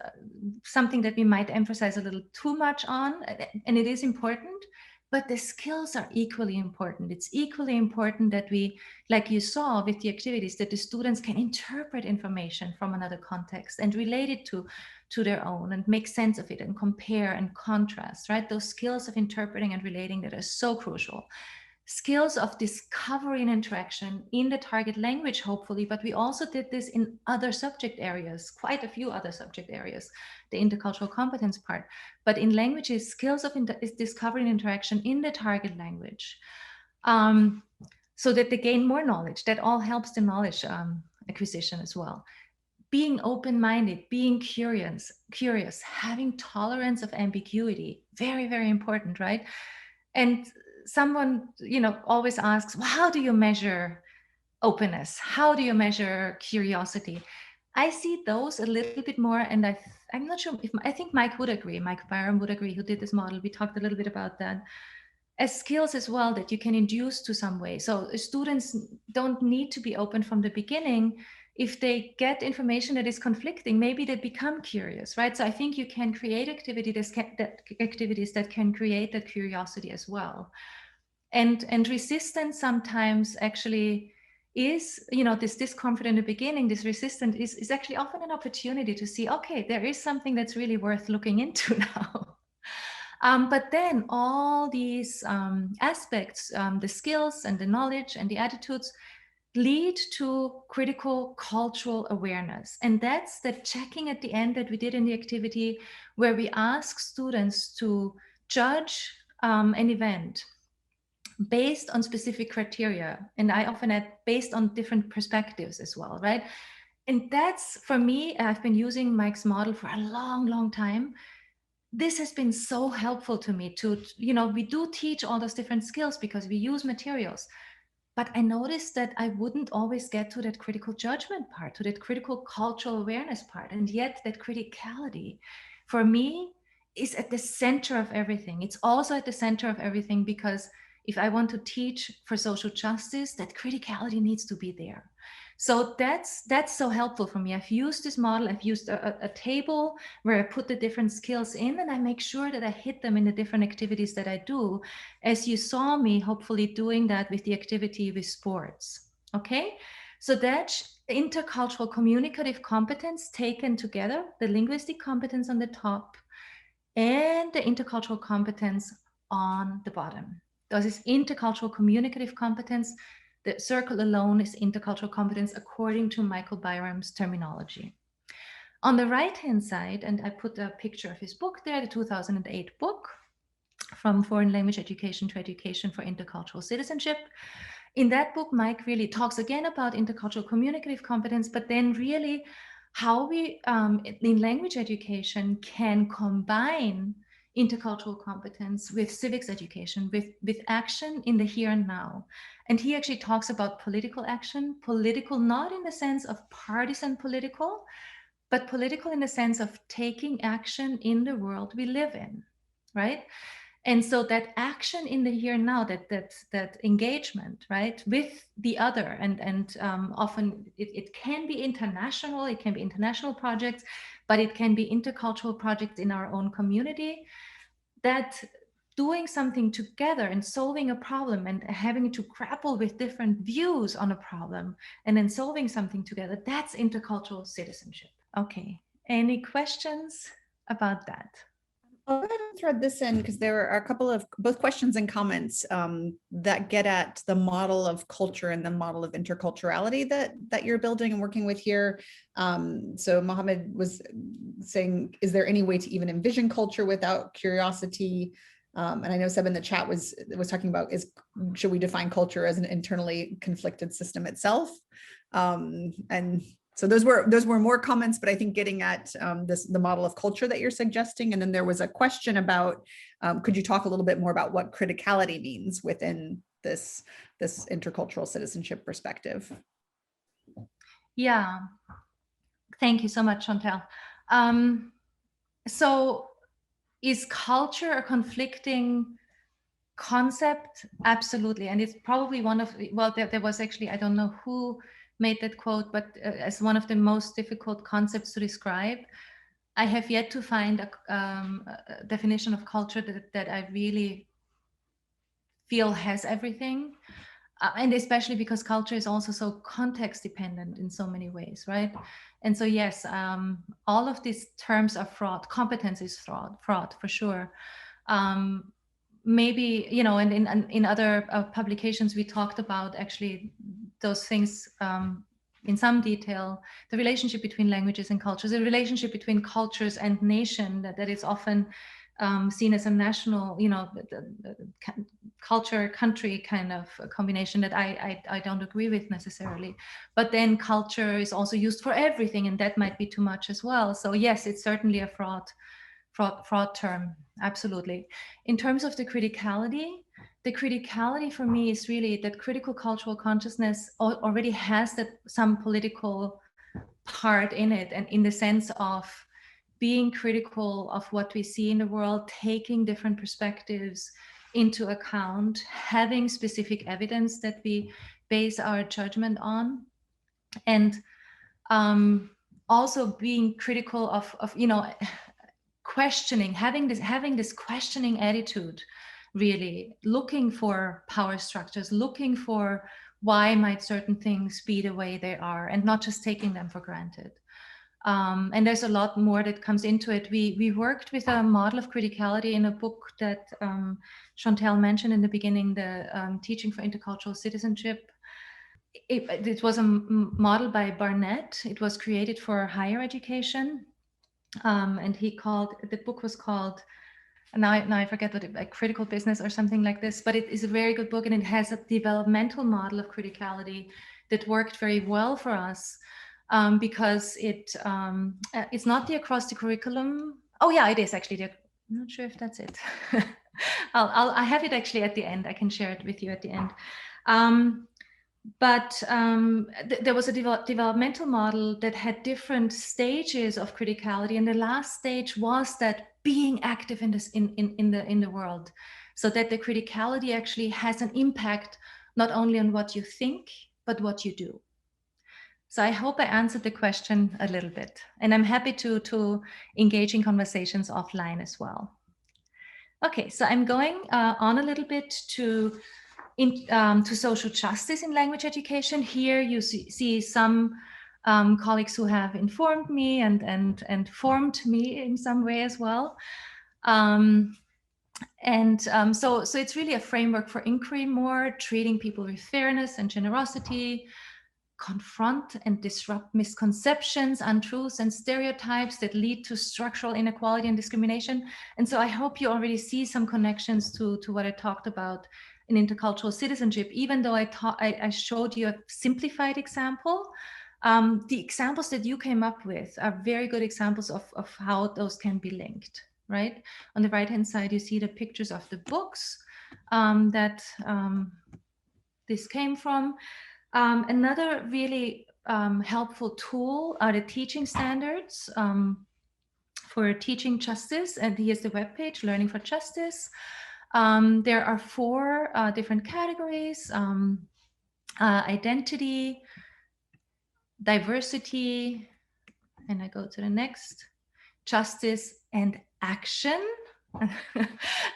something that we might emphasize a little too much on, and it is important. But the skills are equally important. It's equally important that we, like you saw with the activities, that the students can interpret information from another context and relate it to their own and make sense of it and compare and contrast, right? Those skills of interpreting and relating that are so crucial. Skills of discovery and interaction in the target language, hopefully, but we also did this in other subject areas, quite a few other subject areas, the intercultural competence part. But in languages, skills of discovery and interaction in the target language, so that they gain more knowledge. That all helps the knowledge acquisition as well. Being open-minded, being curious, having tolerance of ambiguity, very, very important, right? And someone, you know, always asks, well, how do you measure openness? How do you measure curiosity? I see those a little bit more, and I'm not sure if, I think Mike would agree, Mike Byram would agree, who did this model. We talked a little bit about that, as skills as well that you can induce to some way. So students don't need to be open from the beginning. If they get information that is conflicting, maybe they become curious, right? So I think you can create activities that can create that curiosity as well. And resistance sometimes actually is, you know, this discomfort in the beginning, this resistance is actually often an opportunity to see, okay, there is something that's really worth looking into now. But then all these aspects, the skills and the knowledge and the attitudes, lead to critical cultural awareness. And that's the checking at the end that we did in the activity, where we ask students to judge an event based on specific criteria. And I often add based on different perspectives as well, right? And that's, for me, I've been using Mike's model for a long, long time. This has been so helpful to me to, you know, we do teach all those different skills because we use materials. But I noticed that I wouldn't always get to that critical judgment part, to that critical cultural awareness part. And yet that criticality, for me, is at the center of everything. It's also at the center of everything, because if I want to teach for social justice, that criticality needs to be there. So that's so helpful for me. I've used this model. I've used a table where I put the different skills in, and I make sure that I hit them in the different activities that I do, as you saw me hopefully doing that with the activity with sports. Okay, so that's intercultural communicative competence taken together, the linguistic competence on the top and the intercultural competence on the bottom. This is intercultural communicative competence. The circle alone is intercultural competence according to Michael Byram's terminology. On the right-hand side, and I put a picture of his book there, the 2008 book, From Foreign Language Education to Education for Intercultural Citizenship. In that book, Mike really talks again about intercultural communicative competence, but then really how we, in language education, can combine intercultural competence with civics education, with action in the here and now. And he actually talks about political action, political not in the sense of partisan political, but political in the sense of taking action in the world we live in, right? And so that action in the here and now, that engagement, right, with the other, and often it can be international, it can be international projects, but it can be intercultural projects in our own community, that doing something together and solving a problem and having to grapple with different views on a problem and then solving something together, that's intercultural citizenship. Okay. Any questions about that? I'll go ahead and thread this in because there are a couple of both questions and comments that get at the model of culture and the model of interculturality that you're building and working with here. So Mohammed was saying, is there any way to even envision culture without curiosity? And I know Seb in the chat was talking about, should we define culture as an internally conflicted system itself? And so those were more comments, but I think getting at the model of culture that you're suggesting. And then there was a question about, could you talk a little bit more about what criticality means within this intercultural citizenship perspective? Yeah, thank you so much, Chantal. So is culture a conflicting concept? Absolutely. And it's probably one of, well, there was actually, I don't know who made that quote, but as one of the most difficult concepts to describe. I have yet to find a definition of culture that I really feel has everything. And especially because culture is also so context dependent in so many ways, right? And so, yes, all of these terms are fraught. Competence is fraught for sure. Maybe, you know, and in other publications, we talked about actually those things in some detail, the relationship between languages and cultures, the relationship between cultures and nation, that is often seen as a national, you know, culture, country kind of combination that I don't agree with necessarily. But then culture is also used for everything, and that might be too much as well. So yes, it's certainly a fraud term, absolutely. In terms of the criticality for me is really that critical cultural consciousness already has some political part in it, and in the sense of being critical of what we see in the world, taking different perspectives into account, having specific evidence that we base our judgment on, and also being critical of you know, questioning, having this questioning attitude, really looking for power structures, looking for why might certain things be the way they are, and not just taking them for granted. And there's a lot more that comes into it. We worked with a model of criticality in a book that Chantal mentioned in the beginning, the Teaching for Intercultural Citizenship. It was a model by Barnett. It was created for higher education. And the book was called, now I forget what like Critical Business or something like this, but it is a very good book, and it has a developmental model of criticality that worked very well for us. Because it's not the across the curriculum. Oh yeah, it is actually. I'm not sure if that's it. I have it actually at the end. I can share it with you at the end. But there was a developmental model that had different stages of criticality, and the last stage was that being active in this in the world, so that the criticality actually has an impact not only on what you think but what you do. So I hope I answered the question a little bit, and I'm happy to engage in conversations offline as well. Okay, so I'm going on a little bit to social justice in language education. Here you see some colleagues who have informed me and formed me in some way as well. So it's really a framework for inquiry more, treating people with fairness and generosity, confront and disrupt misconceptions, untruths, and stereotypes that lead to structural inequality and discrimination. And so I hope you already see some connections to what I talked about in intercultural citizenship, even though I showed you a simplified example. The examples that you came up with are very good examples of how those can be linked, right? On the right-hand side, you see the pictures of the books that this came from. Another really helpful tool are the teaching standards for teaching justice. And here's the webpage, Learning for Justice. There are 4 different categories: identity, diversity, and I go to the next, justice, and action.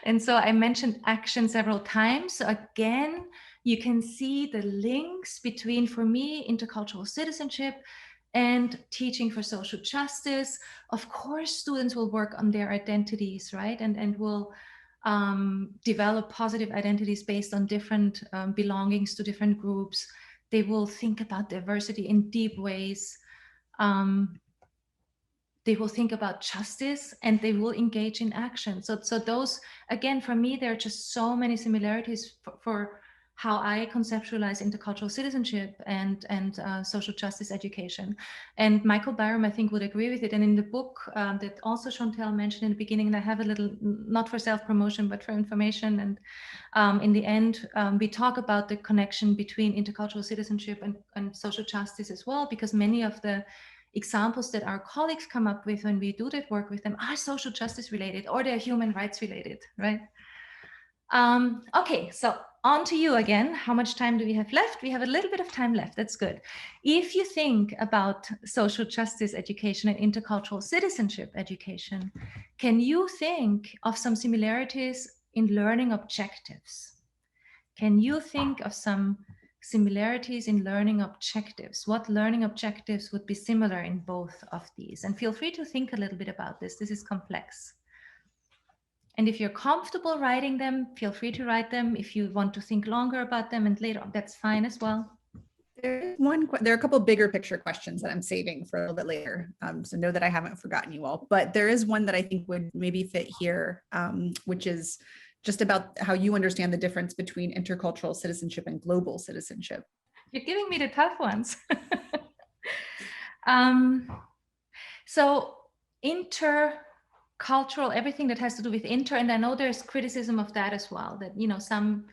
And so I mentioned action several times. So again, you can see the links between, for me, intercultural citizenship and teaching for social justice. Of course, students will work on their identities, right? And will develop positive identities based on different belongings to different groups. They will think about diversity in deep ways. They will think about justice, and they will engage in action. So those, again, for me, there are just so many similarities for how I conceptualize intercultural citizenship and social justice education. And Michael Byrom, I think, would agree with it. And in the book that also Chantal mentioned in the beginning, and I have a little, not for self-promotion, but for information. And in the end, we talk about the connection between intercultural citizenship and social justice as well, because many of the examples that our colleagues come up with when we do that work with them are social justice related, or they're human rights related, right? Okay, so on to you again. How much time do we have left? We have a little bit of time left. That's good. If you think about social justice education and intercultural citizenship education, can you think of some similarities in learning objectives? Can you think of some similarities in learning objectives? What learning objectives would be similar in both of these? And feel free to think a little bit about this. This is complex. And if you're comfortable writing them, feel free to write them. If you want to think longer about them and later on, that's fine as well. There are a couple bigger picture questions that I'm saving for a little bit later. So know that I haven't forgotten you all, but there is one that I think would maybe fit here, which is just about how you understand the difference between intercultural citizenship and global citizenship. You're giving me the tough ones. So intercultural, everything that has to do with inter, and I know there's criticism of that as well, that, you know, some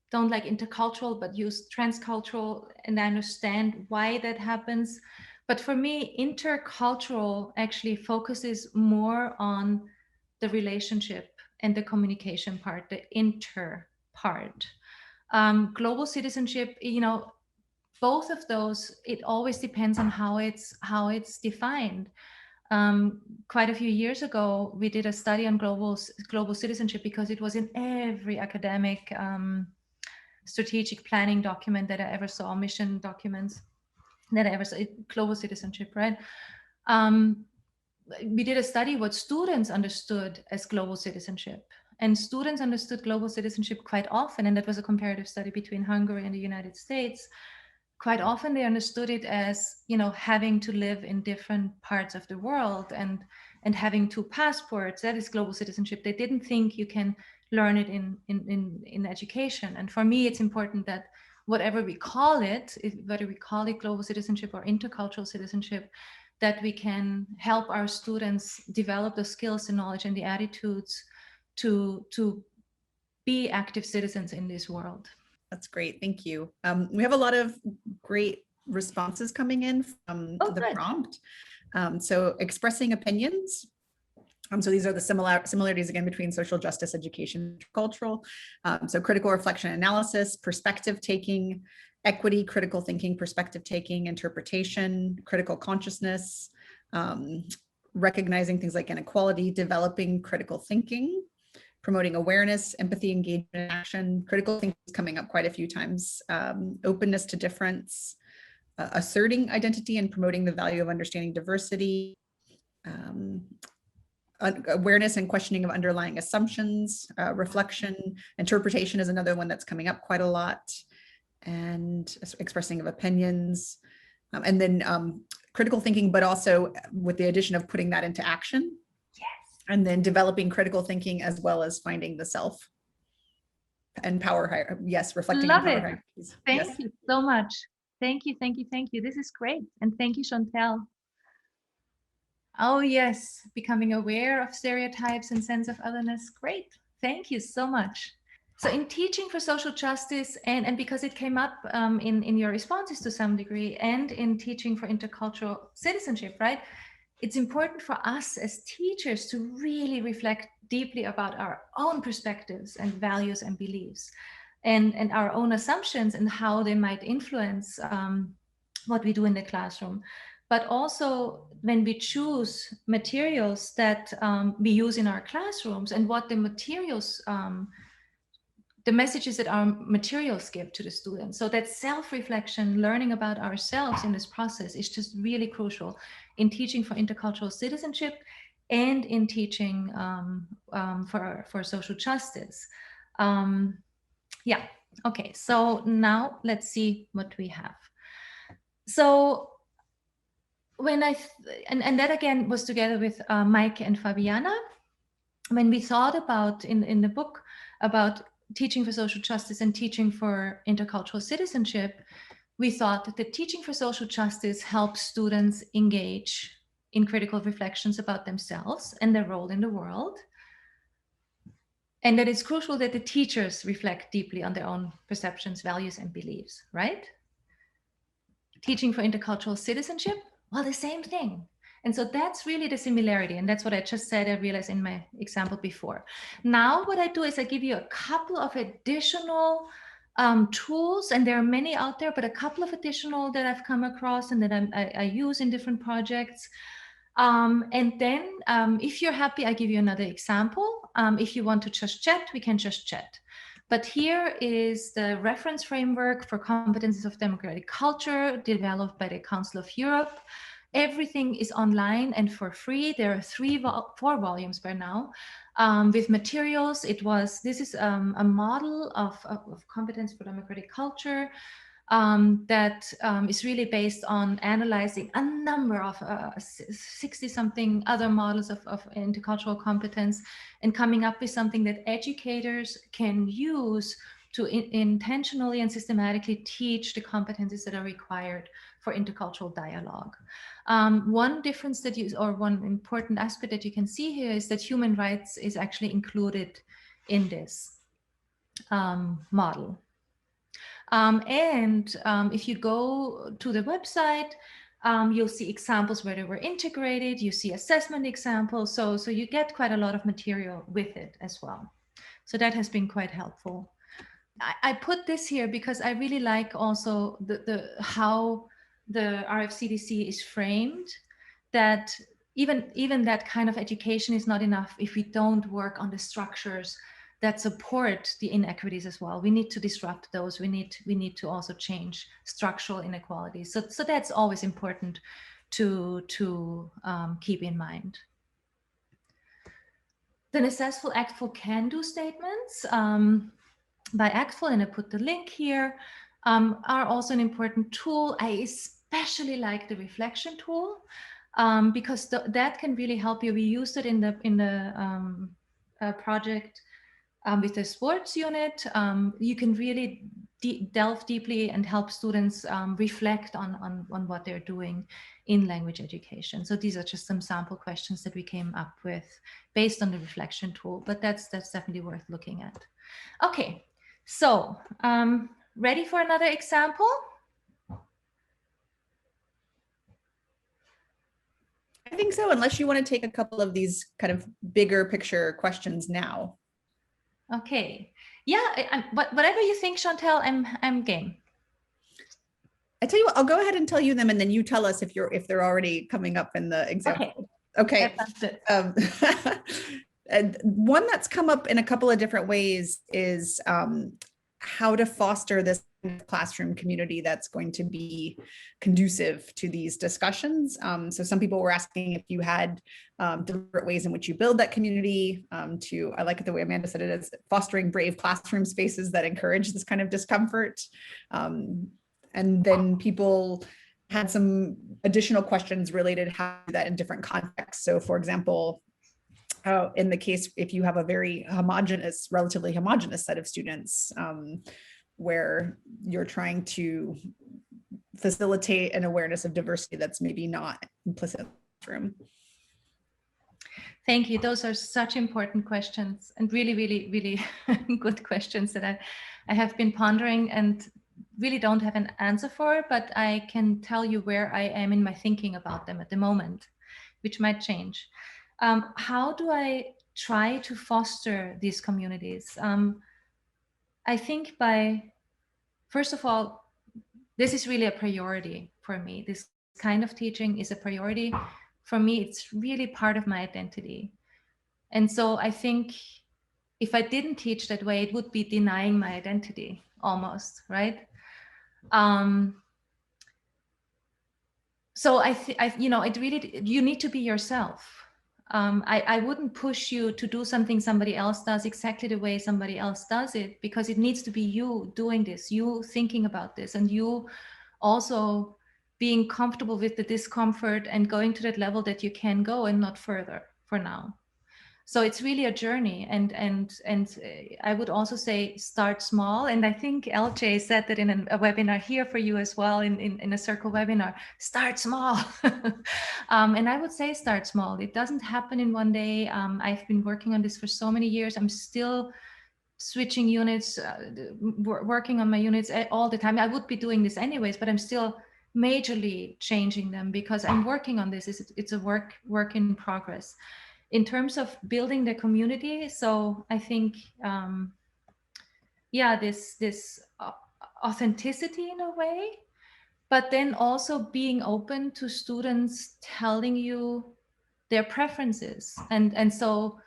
don't like intercultural but use transcultural, and I understand why that happens. But for me, intercultural actually focuses more on the relationship and the communication part, the inter part. Global citizenship, you know, both of those, it always depends on how it's defined. Quite a few years ago, we did a study on global citizenship because it was in every academic strategic planning document that I ever saw, mission documents that I ever saw, global citizenship, right? We did a study what students understood as global citizenship. And students understood global citizenship quite often, and that was a comparative study between Hungary and the United States. Quite often they understood it as, you know, having to live in different parts of the world and having 2 passports. That is global citizenship. They didn't think you can learn it in education. And for me, it's important that whatever we call it, whether we call it global citizenship or intercultural citizenship, that we can help our students develop the skills, the knowledge, and the attitudes to be active citizens in this world. That's great. Thank you. We have a lot of great responses coming in from the prompt. So expressing opinions. So these are the similarities again between social justice education and cultural. So critical reflection analysis, perspective taking, equity, critical thinking, perspective taking, interpretation, critical consciousness, recognizing things like inequality, developing critical thinking, promoting awareness, empathy, engagement, action. Critical thinking is coming up quite a few times. Openness to difference, asserting identity and promoting the value of understanding diversity, awareness and questioning of underlying assumptions, reflection, interpretation is another one that's coming up quite a lot, and expressing of opinions, and then critical thinking, but also with the addition of putting that into action. And then developing critical thinking as well as finding the self and power. Yes, reflecting on power hierarchies. Thank you so much. Thank you, thank you, thank you. This is great. And thank you, Chantal. Oh yes, becoming aware of stereotypes and sense of otherness. Great. Thank you so much. So in teaching for social justice, and because it came up in your responses to some degree, and in teaching for intercultural citizenship, right? It's important for us as teachers to really reflect deeply about our own perspectives and values and beliefs, and our own assumptions and how they might influence what we do in the classroom. But also when we choose materials that we use in our classrooms, and what the materials the messages that our materials give to the students. So that self-reflection, learning about ourselves in this process is just really crucial in teaching for intercultural citizenship and in teaching for social justice. Yeah, okay, so now let's see what we have. So when and that again was together with Mike and Fabiana, when we thought about in the book about teaching for social justice and teaching for intercultural citizenship, we thought that teaching for social justice helps students engage in critical reflections about themselves and their role in the world. And that it's crucial that the teachers reflect deeply on their own perceptions, values, and beliefs, right? Teaching for intercultural citizenship, well, the same thing. And so that's really the similarity. And that's what I just said, I realized in my example before. Now what I do is I give you a couple of additional tools, and there are many out there, but a couple of additional that I've come across and that I use in different projects. And then if you're happy, I give you another example. If you want to just chat, we can just chat. But here is the reference framework for competencies of democratic culture developed by the Council of Europe. Everything is online and for free. There are 4 volumes by now with materials. This is a model of competence for democratic culture that is really based on analyzing a number of 60-something other models of intercultural competence and coming up with something that educators can use to intentionally and systematically teach the competencies that are required for intercultural dialogue. One difference or one important aspect that you can see here is that human rights is actually included in this model. If you go to the website, you'll see examples where they were integrated, you see assessment examples, so you get quite a lot of material with it as well. So that has been quite helpful. I put this here because I really like also how the RFCDC is framed, that even that kind of education is not enough if we don't work on the structures that support the inequities as well. We need to disrupt those. We need to also change structural inequalities. So that's always important to keep in mind. The necessful, actful, can-do statements by ACTFL, and I put the link here, are also an important tool. I especially like the reflection tool because that can really help you. We used it in the project with the sports unit. You can really delve deeply and help students reflect on what they're doing in language education. So these are just some sample questions that we came up with based on the reflection tool, but that's definitely worth looking at. Okay, so ready for another example? I think so, unless you want to take a couple of these kind of bigger picture questions now. Okay, yeah, whatever you think, Chantel, I'm game. I tell you what, I'll go ahead and tell you them, and then you tell us if they're already coming up in the example. Okay. And one that's come up in a couple of different ways is how to foster this classroom community that's going to be conducive to these discussions. So some people were asking if you had different ways in which you build that community. I like it the way Amanda said it, as fostering brave classroom spaces that encourage this kind of discomfort. And then people had some additional questions related to how to do that in different contexts. So for example, in the case, if you have a very relatively homogeneous set of students, where you're trying to facilitate an awareness of diversity that's maybe not implicit in the room. Thank you. Those are such important questions, and really, really, really good questions that I have been pondering and really don't have an answer for, but I can tell you where I am in my thinking about them at the moment, which might change. How do I try to foster these communities? I think first of all, this is really a priority for me. This kind of teaching is a priority for me. It's really part of my identity. And so I think if I didn't teach that way, it would be denying my identity almost, right? So it really, you need to be yourself. I wouldn't push you to do something somebody else does exactly the way somebody else does it, because it needs to be you doing this, you thinking about this, and you also being comfortable with the discomfort and going to that level that you can go and not further for now. So it's really a journey, and I would also say start small. And I think LJ said that in a webinar here for you as well, in a circle webinar, start small. And I would say start small. It doesn't happen in one day. I've been working on this for so many years. I'm still switching units, working on my units all the time. I would be doing this anyways, but I'm still majorly changing them because I'm working on this. It's a work in progress. In terms of building the community, so I think, this authenticity in a way, but then also being open to students telling you their preferences. And so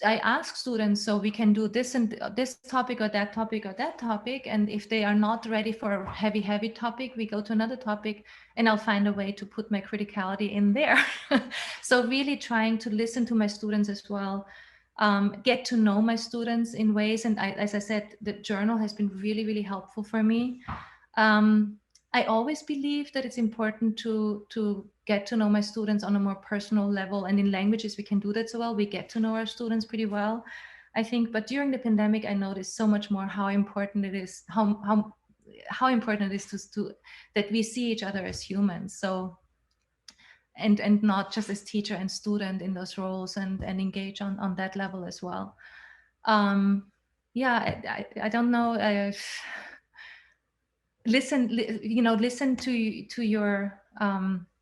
I ask students, so we can do this and this topic or that topic or that topic. And if they are not ready for a heavy topic, we go to another topic, and I'll find a way to put my criticality in there. So really trying to listen to my students as well, get to know my students in ways. And as I said, the journal has been really, really helpful for me. I always believe that it's important to get to know my students on a more personal level, and in languages we can do that so well. We get to know our students pretty well, I think. But during the pandemic, I noticed so much more how important it is, how important it is to that we see each other as humans. So and not just as teacher and student in those roles, and engage on that level as well. I don't know. Listen to your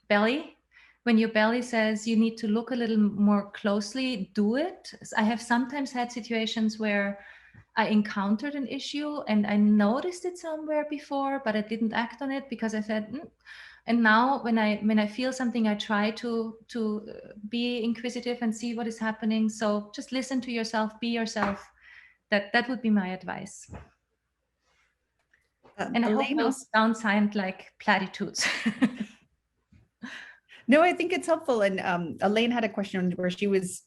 belly. When your belly says you need to look a little more closely, do it. I have sometimes had situations where I encountered an issue and I noticed it somewhere before, but I didn't act on it because I said, And now when I feel something, I try to be inquisitive and see what is happening. So just listen to yourself, be yourself. That would be my advice. And I hope those don't sound like platitudes. No, I think it's helpful. And Elaine had a question where she was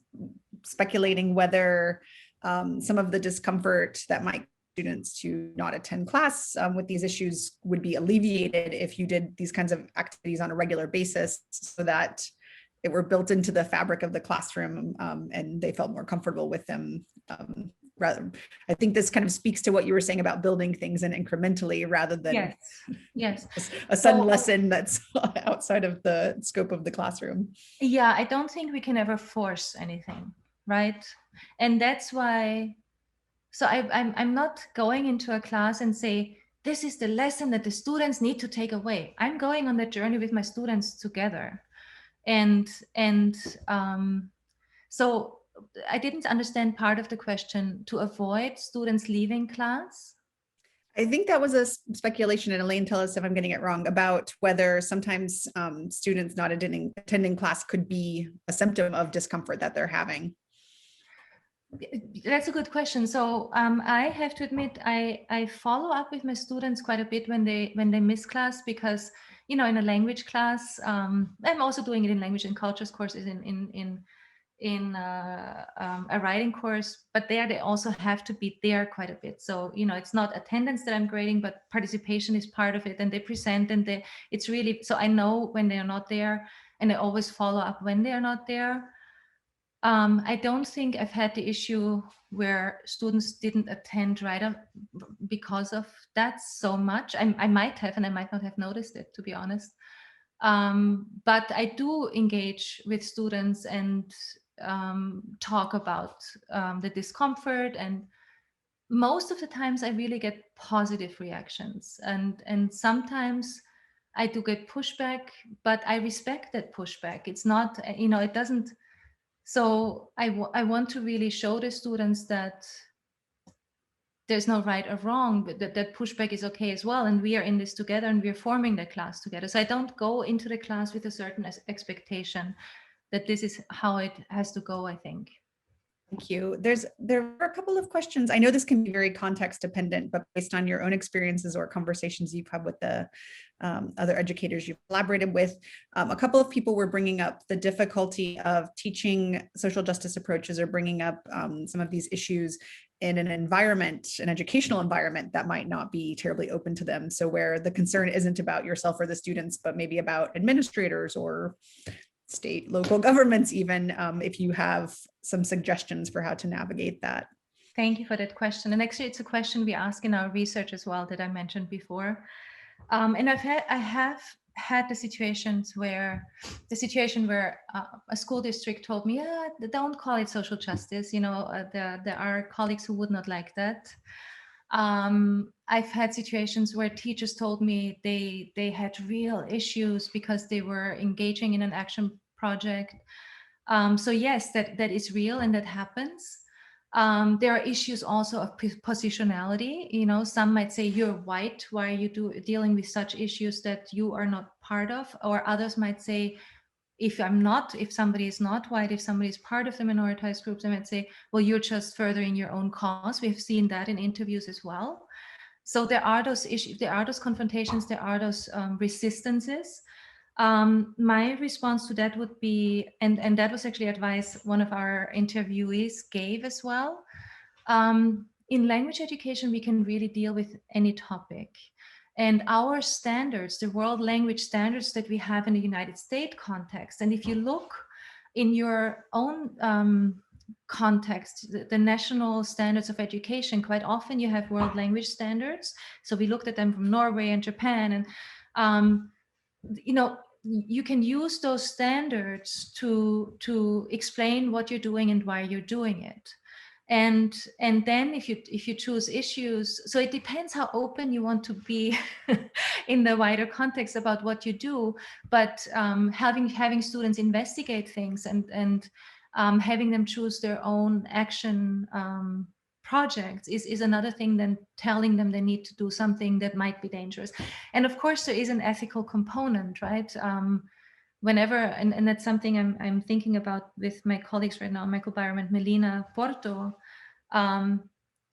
speculating whether some of the discomfort that might students to not attend class with these issues would be alleviated if you did these kinds of activities on a regular basis, so that it were built into the fabric of the classroom and they felt more comfortable with them. Rather, I think this kind of speaks to what you were saying about building things in incrementally rather than yes. a sudden lesson that's outside of the scope of the classroom. Yeah, I don't think we can ever force anything, right? And that's why, so I'm not going into a class and say, this is the lesson that the students need to take away. I'm going on that journey with my students together. And so I didn't understand part of the question, to avoid students leaving class. I think that was a speculation, and Elaine, tell us if I'm getting it wrong, about whether sometimes students not attending class could be a symptom of discomfort that they're having. That's a good question. So I have to admit, I follow up with my students quite a bit when they miss class, because in a language class, I'm also doing it in language and cultures courses, in a writing course, but they also have to be there quite a bit. So it's not attendance that I'm grading, but participation is part of it, and they present, and it's really, so I know when they are not there, and I always follow up when they are not there. I don't think I've had the issue where students didn't attend right up because of that so much. I might have, and I might not have noticed it, to be honest. But I do engage with students and talk about the discomfort, and most of the times I really get positive reactions, and sometimes I do get pushback, but I respect that pushback. It's not, it doesn't. So I want to really show the students that there's no right or wrong, but that pushback is okay as well. And we are in this together, and we're forming the class together. So I don't go into the class with a certain expectation that this is how it has to go, I think. Thank you. There are a couple of questions. I know this can be very context dependent, but based on your own experiences or conversations you've had with the other educators you've collaborated with, a couple of people were bringing up the difficulty of teaching social justice approaches or bringing up some of these issues in an environment, an educational environment that might not be terribly open to them. So where the concern isn't about yourself or the students, but maybe about administrators or state, local governments, even, if you have some suggestions for how to navigate that. Thank you for that question. And actually, it's a question we ask in our research as well that I mentioned before. And I have had the situation where a school district told me, yeah, don't call it social justice. You know, there are colleagues who would not like that. I've had situations where teachers told me they had real issues because they were engaging in an action project. So yes, that is real and that happens. There are issues also of positionality. You know, some might say you're white, why are you dealing with such issues that you are not part of? Or others might say, if somebody is not white, if somebody is part of the minoritized groups, they might say, well, you're just furthering your own cause. We've seen that in interviews as well. So there are those issues, there are those confrontations, there are those resistances. My response to that would be, and that was actually advice one of our interviewees gave as well. In language education, we can really deal with any topic. And our standards, the world language standards that we have in the United States context, and if you look in your own context, the national standards of education, quite often you have world language standards. So we looked at them from Norway and Japan, and you know, you can use those standards to explain what you're doing and why you're doing it. And then if you choose issues, so it depends how open you want to be in the wider context about what you do, but having students investigate things and having them choose their own action projects is another thing than telling them they need to do something that might be dangerous. And of course there is an ethical component, right? Whenever, and that's something I'm thinking about with my colleagues right now, my co-environment Melina Porto,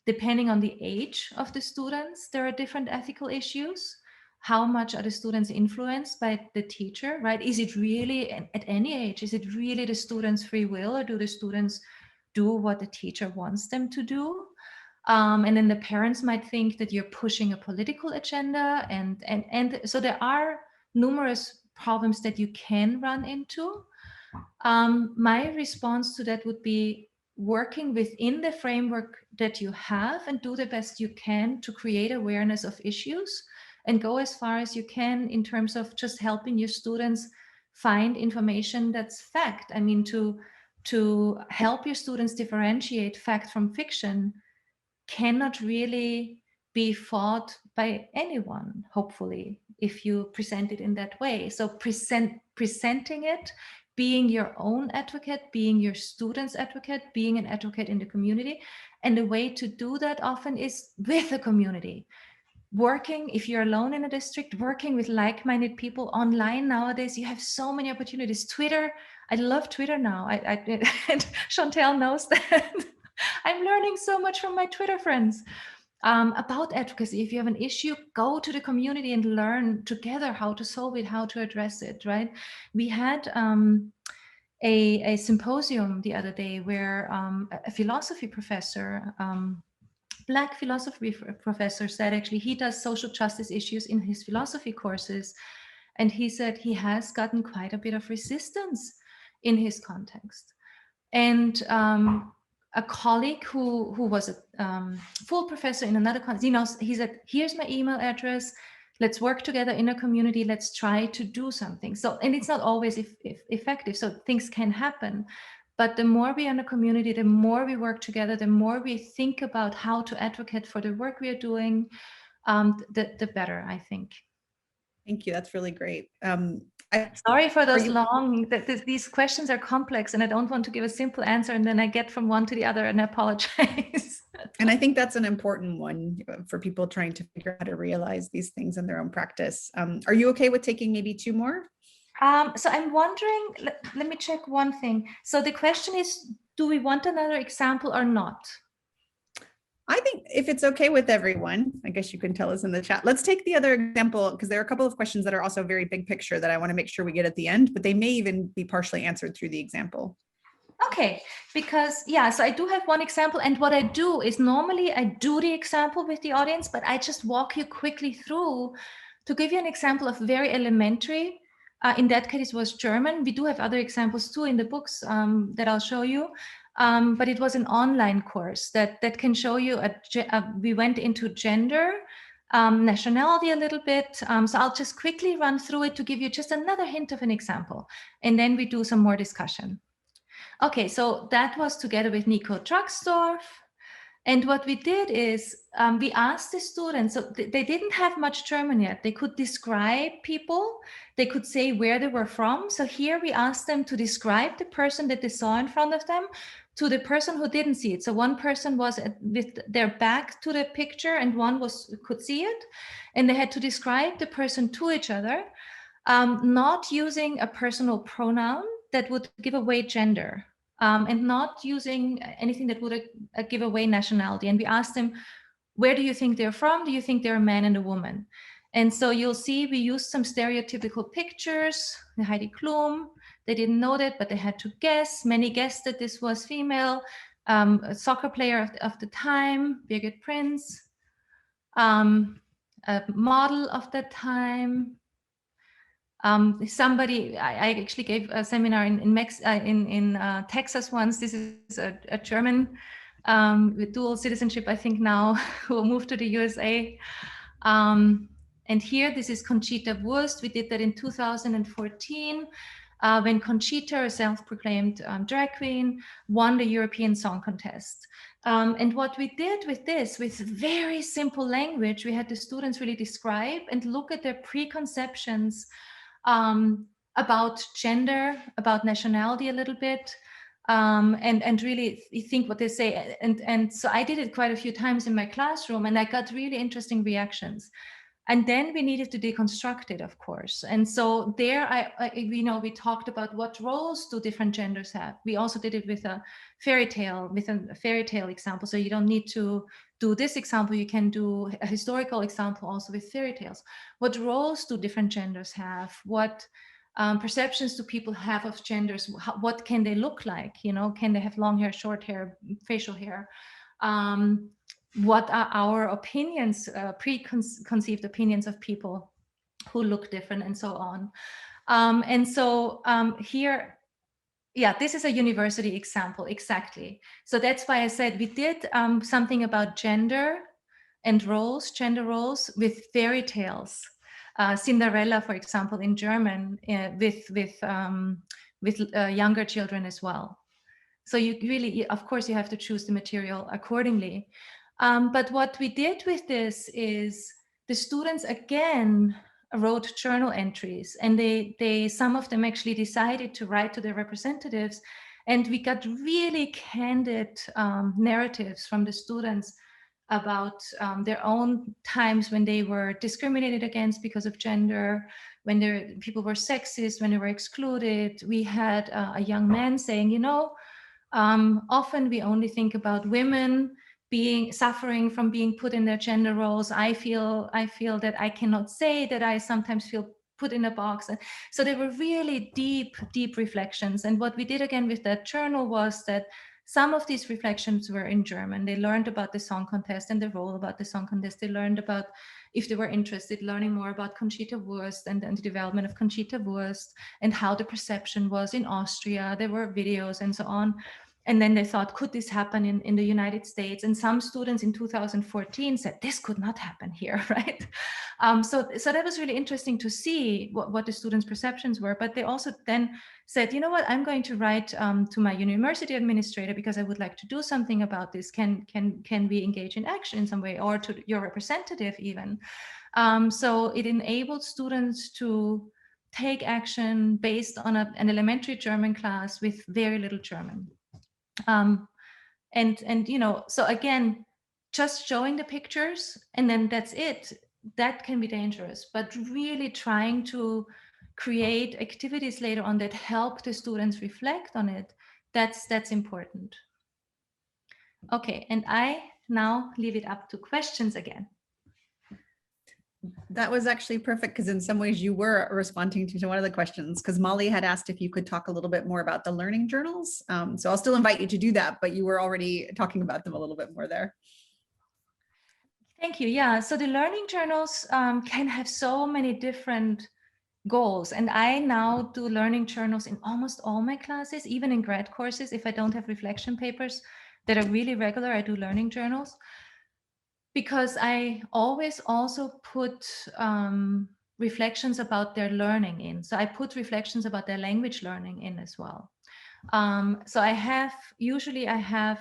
depending on the age of the students, there are different ethical issues. How much are the students influenced by the teacher, right? Is it really, at any age, is it really the students' free will, or do the students do what the teacher wants them to do? And then the parents might think that you're pushing a political agenda, and so there are numerous problems that you can run into. My response to that would be working within the framework that you have and do the best you can to create awareness of issues and go as far as you can in terms of just helping your students find information that's fact. I mean, to help your students differentiate fact from fiction cannot really be fought by anyone, hopefully, if you present it in that way. So presenting it, being your own advocate, being your student's advocate, being an advocate in the community. And the way to do that often is with the community. Working, if you're alone in a district, working with like-minded people online nowadays, you have so many opportunities. Twitter, I love Twitter now. And Chantel knows that. I'm learning so much from my Twitter friends about advocacy. If you have an issue, go to the community and learn together how to solve it, how to address it, right? We had a symposium the other day where a philosophy professor, Black philosophy professor, said actually he does social justice issues in his philosophy courses. And he said he has gotten quite a bit of resistance in his context. And a colleague who was a full professor in another context, he said, here's my email address. Let's work together in a community. Let's try to do something. So, and it's not always effective. So things can happen. But the more we are in a community, the more we work together, the more we think about how to advocate for the work we are doing, the better, I think. Thank you. That's really great. Sorry for those long, these questions are complex and I don't want to give a simple answer and then I get from one to the other and I apologize. And I think that's an important one for people trying to figure out how to realize these things in their own practice. Are you okay with taking maybe two more? So I'm wondering, let me check one thing. So the question is, do we want another example or not? I think if it's okay with everyone, I guess you can tell us in the chat. Let's take the other example, because there are a couple of questions that are also very big picture that I want to make sure we get at the end, but they may even be partially answered through the example. Okay, because yeah, so I do have one example, and what I do is normally I do the example with the audience, but I just walk you quickly through to give you an example of very elementary. In that case, it was German. We do have other examples too in the books that I'll show you. But it was an online course that can show you, we went into gender, nationality a little bit. So I'll just quickly run through it to give you just another hint of an example. And then we do some more discussion. Okay, so that was together with Nico Truxdorf. And what we did is we asked the students, so they didn't have much German yet. They could describe people. They could say where they were from. So here we asked them to describe the person that they saw in front of them to the person who didn't see it. So one person was with their back to the picture and one could see it. And they had to describe the person to each other, not using a personal pronoun that would give away gender. And not using anything that would give away nationality. And we asked them, where do you think they're from? Do you think they're a man and a woman? And so you'll see we used some stereotypical pictures, the Heidi Klum. They didn't know that, but they had to guess. Many guessed that this was female, a soccer player of the time, Birgit Prinz, a model of the time. Somebody, I actually gave a seminar in Texas once. This is a German with dual citizenship, I think now, who moved to the USA. And here, this is Conchita Wurst. We did that in 2014 when Conchita, a self-proclaimed drag queen, won the European Song Contest. And what we did with this, with very simple language, we had the students really describe and look at their preconceptions about gender, about nationality a little bit, and really think what they say. And so I did it quite a few times in my classroom, and I got really interesting reactions. And then we needed to deconstruct it, of course. And so there, we talked about what roles do different genders have. We also did it with a fairy tale example. So you don't need to do this example. You can do a historical example also with fairy tales. What roles do different genders have? What perceptions do people have of genders? What can they look like? Can they have long hair, short hair, facial hair? What are our opinions, preconceived opinions of people who look different, and so on. And so here, yeah, this is a university example, exactly. So that's why I said we did something about gender roles with fairy tales. Cinderella, for example, in German, with younger children as well. So you really, of course, you have to choose the material accordingly. But what we did with this is the students again wrote journal entries, and some of them actually decided to write to their representatives, and we got really candid narratives from the students about their own times when they were discriminated against because of gender, when people were sexist, when they were excluded. We had a young man saying, often we only think about women suffering from being put in their gender roles. I feel that I cannot say that I sometimes feel put in a box. And so they were really deep reflections. And what we did again with that journal was that some of these reflections were in German. They learned about the song contest and the role about the song contest. They learned about, if they were interested, learning more about Conchita Wurst and the development of Conchita Wurst and how the perception was in Austria. There were videos and so on. And then they thought, could this happen in the United States? And some students in 2014 said, this could not happen here, right? So that was really interesting to see what the students' perceptions were. But they also then said, you know what, I'm going to write to my university administrator because I would like to do something about this. Can we engage in action in some way, or to your representative even? So it enabled students to take action based on an elementary German class with very little German. So again, just showing the pictures and then that's it, that can be dangerous. But really trying to create activities later on that help the students reflect on it, That's important. Okay, and I now leave it up to questions again. That was actually perfect, because in some ways you were responding to one of the questions, because Molly had asked if you could talk a little bit more about the learning journals. So I'll still invite you to do that, but you were already talking about them a little bit more there. Thank you. Yeah, so the learning journals can have so many different goals. And I now do learning journals in almost all my classes, even in grad courses. If I don't have reflection papers that are really regular, I do learning journals, because I always also put reflections about their learning in. So I put reflections about their language learning in as well. So usually I have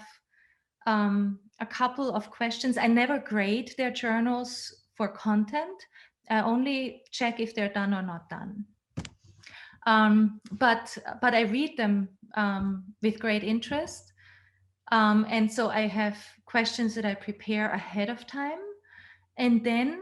a couple of questions. I never grade their journals for content. I only check if they're done or not done. But I read them with great interest. And so I have questions that I prepare ahead of time. And then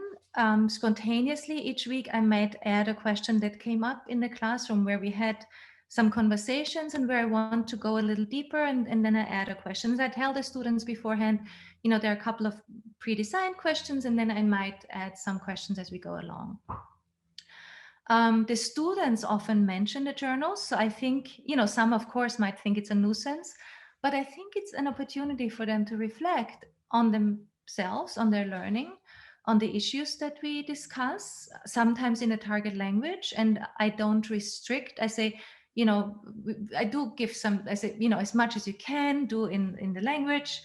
spontaneously each week, I might add a question that came up in the classroom where we had some conversations and where I want to go a little deeper, and then I add a question. I tell the students beforehand, there are a couple of pre-designed questions, and then I might add some questions as we go along. The students often mention the journals. So I think, some of course might think it's a nuisance, but I think it's an opportunity for them to reflect on themselves, on their learning, on the issues that we discuss, sometimes in a target language. And I don't restrict. I say, I do give some, I say, as much as you can do in the language.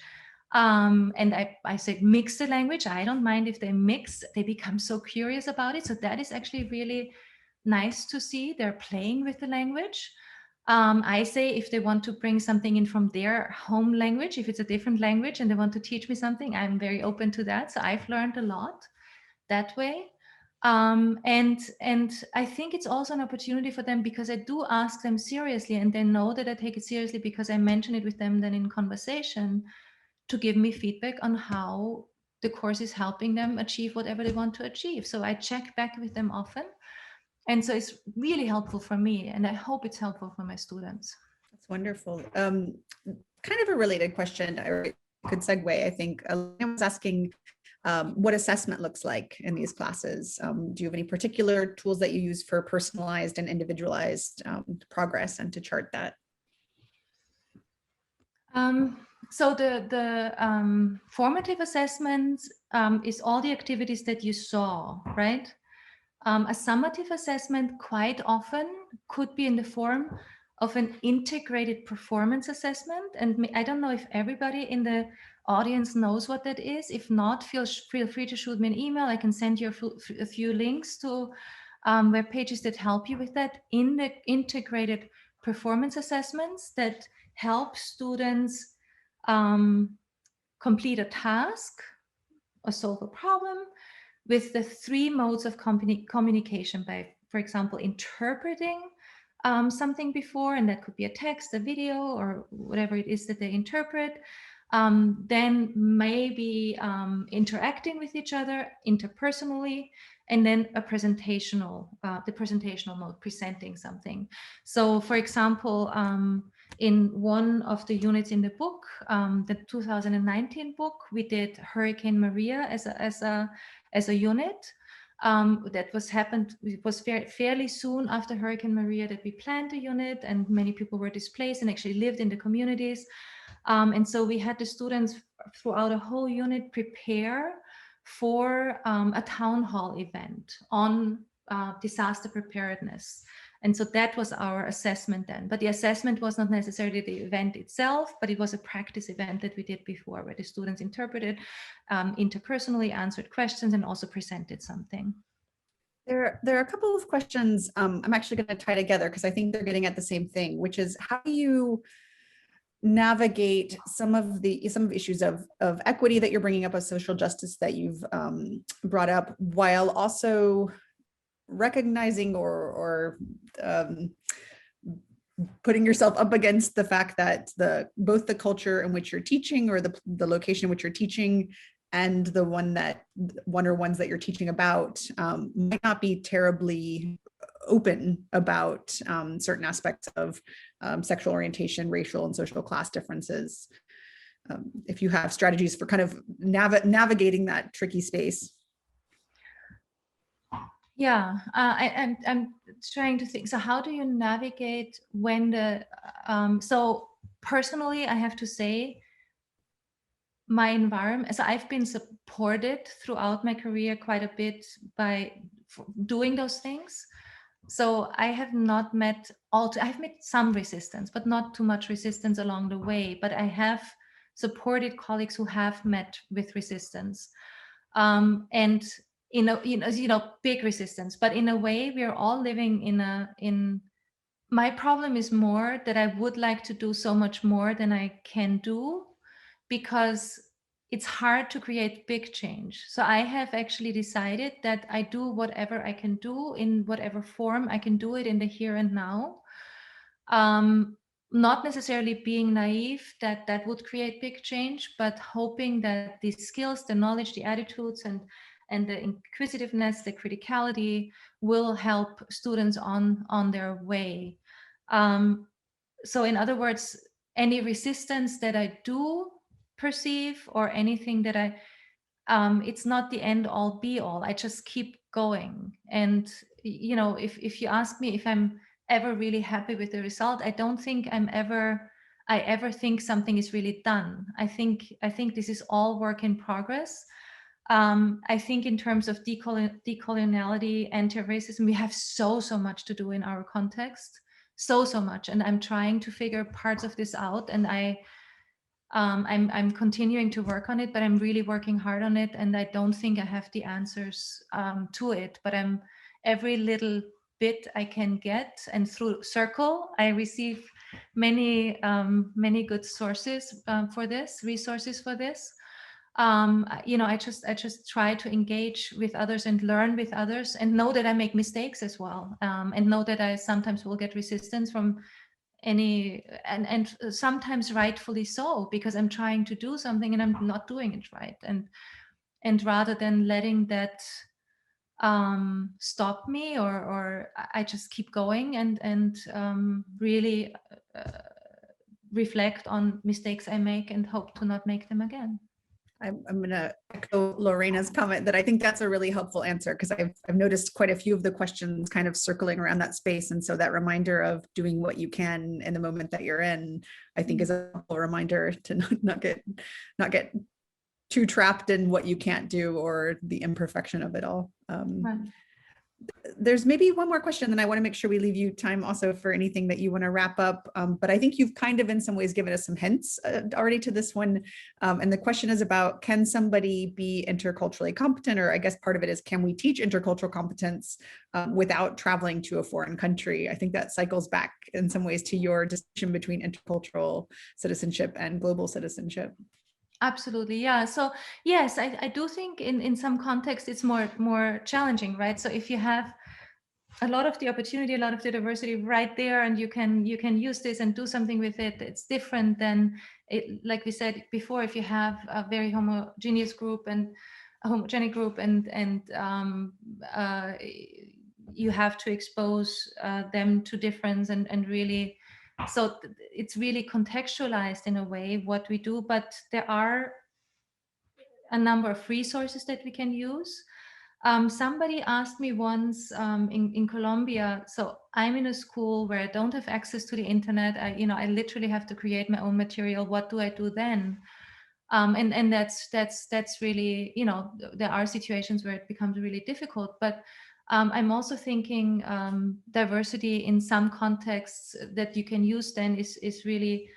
And I said, mix the language. I don't mind if they mix, they become so curious about it. So that is actually really nice to see. They're playing with the language. I say, if they want to bring something in from their home language, if it's a different language and they want to teach me something, I'm very open to that. So I've learned a lot that way. And I think it's also an opportunity for them, because I do ask them seriously, and they know that I take it seriously because I mention it with them then in conversation, to give me feedback on how the course is helping them achieve whatever they want to achieve. So I check back with them often. And so it's really helpful for me, and I hope it's helpful for my students. That's wonderful. Kind of a related question, or good segue, I think. I was asking what assessment looks like in these classes. Do you have any particular tools that you use for personalized and individualized progress, and to chart that? So the formative assessment is all the activities that you saw, right? A summative assessment quite often could be in the form of an integrated performance assessment. And I don't know if everybody in the audience knows what that is. If not, feel free to shoot me an email. I can send you a few links to web pages that help you with that. In the integrated performance assessments that help students complete a task or solve a problem with the three modes of communication, by, for example, interpreting something before, and that could be a text, a video, or whatever it is that they interpret. Then maybe interacting with each other interpersonally, and then a presentational, the presentational mode, presenting something. So, for example, in one of the units in the book, the 2019 book, we did Hurricane Maria as a unit. It was fairly soon after Hurricane Maria that we planned a unit, and many people were displaced and actually lived in the communities. And so we had the students throughout a whole unit prepare for a town hall event on disaster preparedness. And so that was our assessment then. But the assessment was not necessarily the event itself, but it was a practice event that we did before, where the students interpreted interpersonally, answered questions, and also presented something. There are a couple of questions I'm actually going to tie together, because I think they're getting at the same thing, which is, how do you navigate some of issues of equity that you're bringing up, of social justice that you've brought up, while also recognizing or putting yourself up against the fact that both the culture in which you're teaching, or the location in which you're teaching, and the one or ones that you're teaching about might not be terribly open about certain aspects of sexual orientation, racial and social class differences. If you have strategies for kind of navigating that tricky space. Yeah, I'm trying to think. So how do you navigate when so personally, I have to say, my environment, so I've been supported throughout my career quite a bit by doing those things. So I have not met I've met some resistance, but not too much resistance along the way. But I have supported colleagues who have met with resistance, and big resistance. But in a way, we are all living in. My problem is more that I would like to do so much more than I can do, because it's hard to create big change. So I have actually decided that I do whatever I can do in whatever form I can do it in the here and now. Not necessarily being naive that that would create big change, but hoping that the skills, the knowledge, the attitudes, and the inquisitiveness, the criticality will help students on their way. So in other words, any resistance that I do perceive, or anything that it's not the end all be all. I just keep going. And if you ask me if I'm ever really happy with the result, I don't think I ever think something is really done. I think this is all work in progress. I think in terms of decoloniality, anti-racism, we have so much to do in our context, so much, and I'm trying to figure parts of this out, and I'm continuing to work on it, but I'm really working hard on it, and I don't think I have the answers to it, but every little bit I can get, and through Circle I receive many good sources resources for this. I just try to engage with others and learn with others, and know that I make mistakes as well, and know that I sometimes will get resistance from and sometimes rightfully so, because I'm trying to do something and I'm not doing it right, and rather than letting that stop me, or I just keep going and really reflect on mistakes I make and hope to not make them again. I'm going to echo Lorena's comment that I think that's a really helpful answer, because I've noticed quite a few of the questions kind of circling around that space. And so that reminder of doing what you can in the moment that you're in, I think is a helpful reminder to not get too trapped in what you can't do or the imperfection of it all. Right. There's maybe one more question, then I want to make sure we leave you time also for anything that you want to wrap up. But I think you've kind of in some ways given us some hints already to this one. And the question is about, can somebody be interculturally competent? Or I guess part of it is, can we teach intercultural competence without traveling to a foreign country? I think that cycles back in some ways to your distinction between intercultural citizenship and global citizenship. Absolutely, yeah. So yes, I do think in some context it's more challenging, right? So if you have a lot of the opportunity, a lot of the diversity right there, and you can use this and do something with it, it's different than like we said before, if you have a very homogeneous group and a homogenic group, and you have to expose them to difference and really. So it's really contextualized in a way what we do, but there are a number of resources that we can use. Somebody asked me once in Colombia, so I'm in a school where I don't have access to the internet. I literally have to create my own material. What do I do then? And that's really, there are situations where it becomes really difficult, but I'm also thinking diversity in some contexts that you can use then is really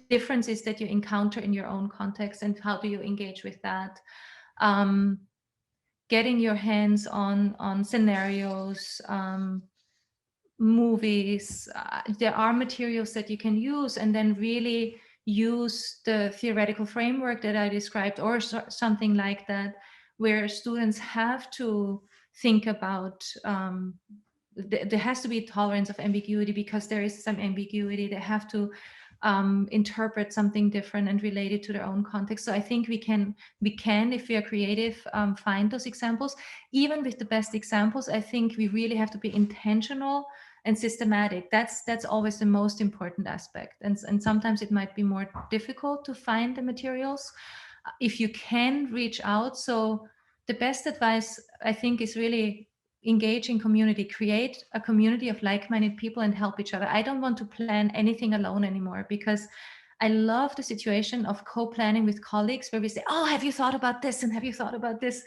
differences that you encounter in your own context, and how do you engage with that. Getting your hands on scenarios, movies, there are materials that you can use, and then really use the theoretical framework that I described, or something like that, where students have to think about, there has to be tolerance of ambiguity, because there is some ambiguity. They have to interpret something different and relate it to their own context. So I think we can, if we are creative, find those examples. Even with the best examples, I think we really have to be intentional and systematic. That's always the most important aspect. And sometimes it might be more difficult to find the materials if you can reach out. So the best advice, I think, is really engage in community, create a community of like-minded people and help each other. I don't want to plan anything alone anymore, because I love the situation of co-planning with colleagues where we say, oh, have you thought about this? And have you thought about this?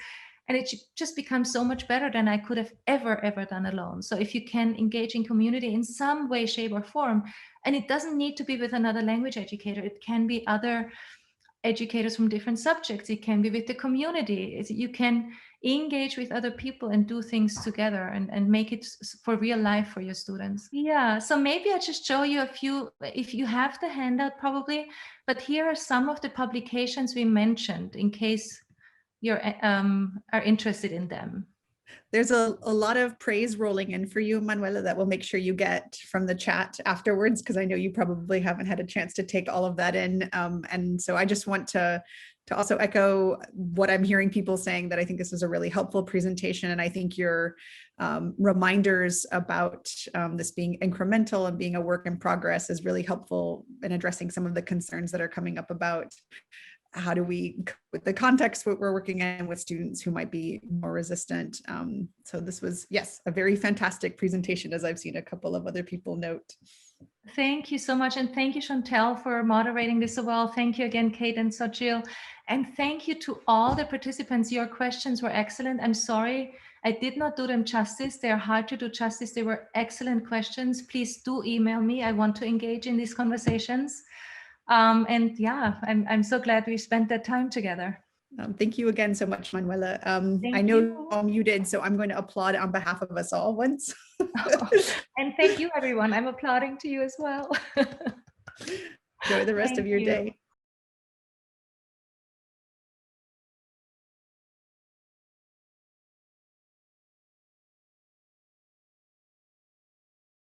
And it just becomes so much better than I could have ever done alone. So if you can engage in community in some way, shape, or form, and it doesn't need to be with another language educator, it can be other educators from different subjects, it can be with the community. You can engage with other people and do things together and make it for real life for your students. Yeah, so maybe I just show you a few, if you have the handout probably, but here are some of the publications we mentioned in case you are interested in them. There's a lot of praise rolling in for you, Manuela, that we'll make sure you get from the chat afterwards, because I know you probably haven't had a chance to take all of that in. And so I just want to also echo what I'm hearing people saying, that I think this is a really helpful presentation. And I think your reminders about this being incremental and being a work in progress is really helpful in addressing some of the concerns that are coming up about how do we, with the context what we're working in with students who might be more resistant. So this was, yes, a very fantastic presentation, as I've seen a couple of other people note. Thank you so much. And thank you, Chantel, for moderating this so well. Thank you again, Kate and Sochil. And thank you to all the participants. Your questions were excellent. I'm sorry I did not do them justice. They're hard to do justice. They were excellent questions. Please do email me. I want to engage in these conversations. And yeah, I'm so glad we spent that time together. Thank you again so much, Manuela. I know I'm muted, so I'm going to applaud on behalf of us all once. And thank you, everyone. I'm applauding to you as well. Enjoy the rest of your day.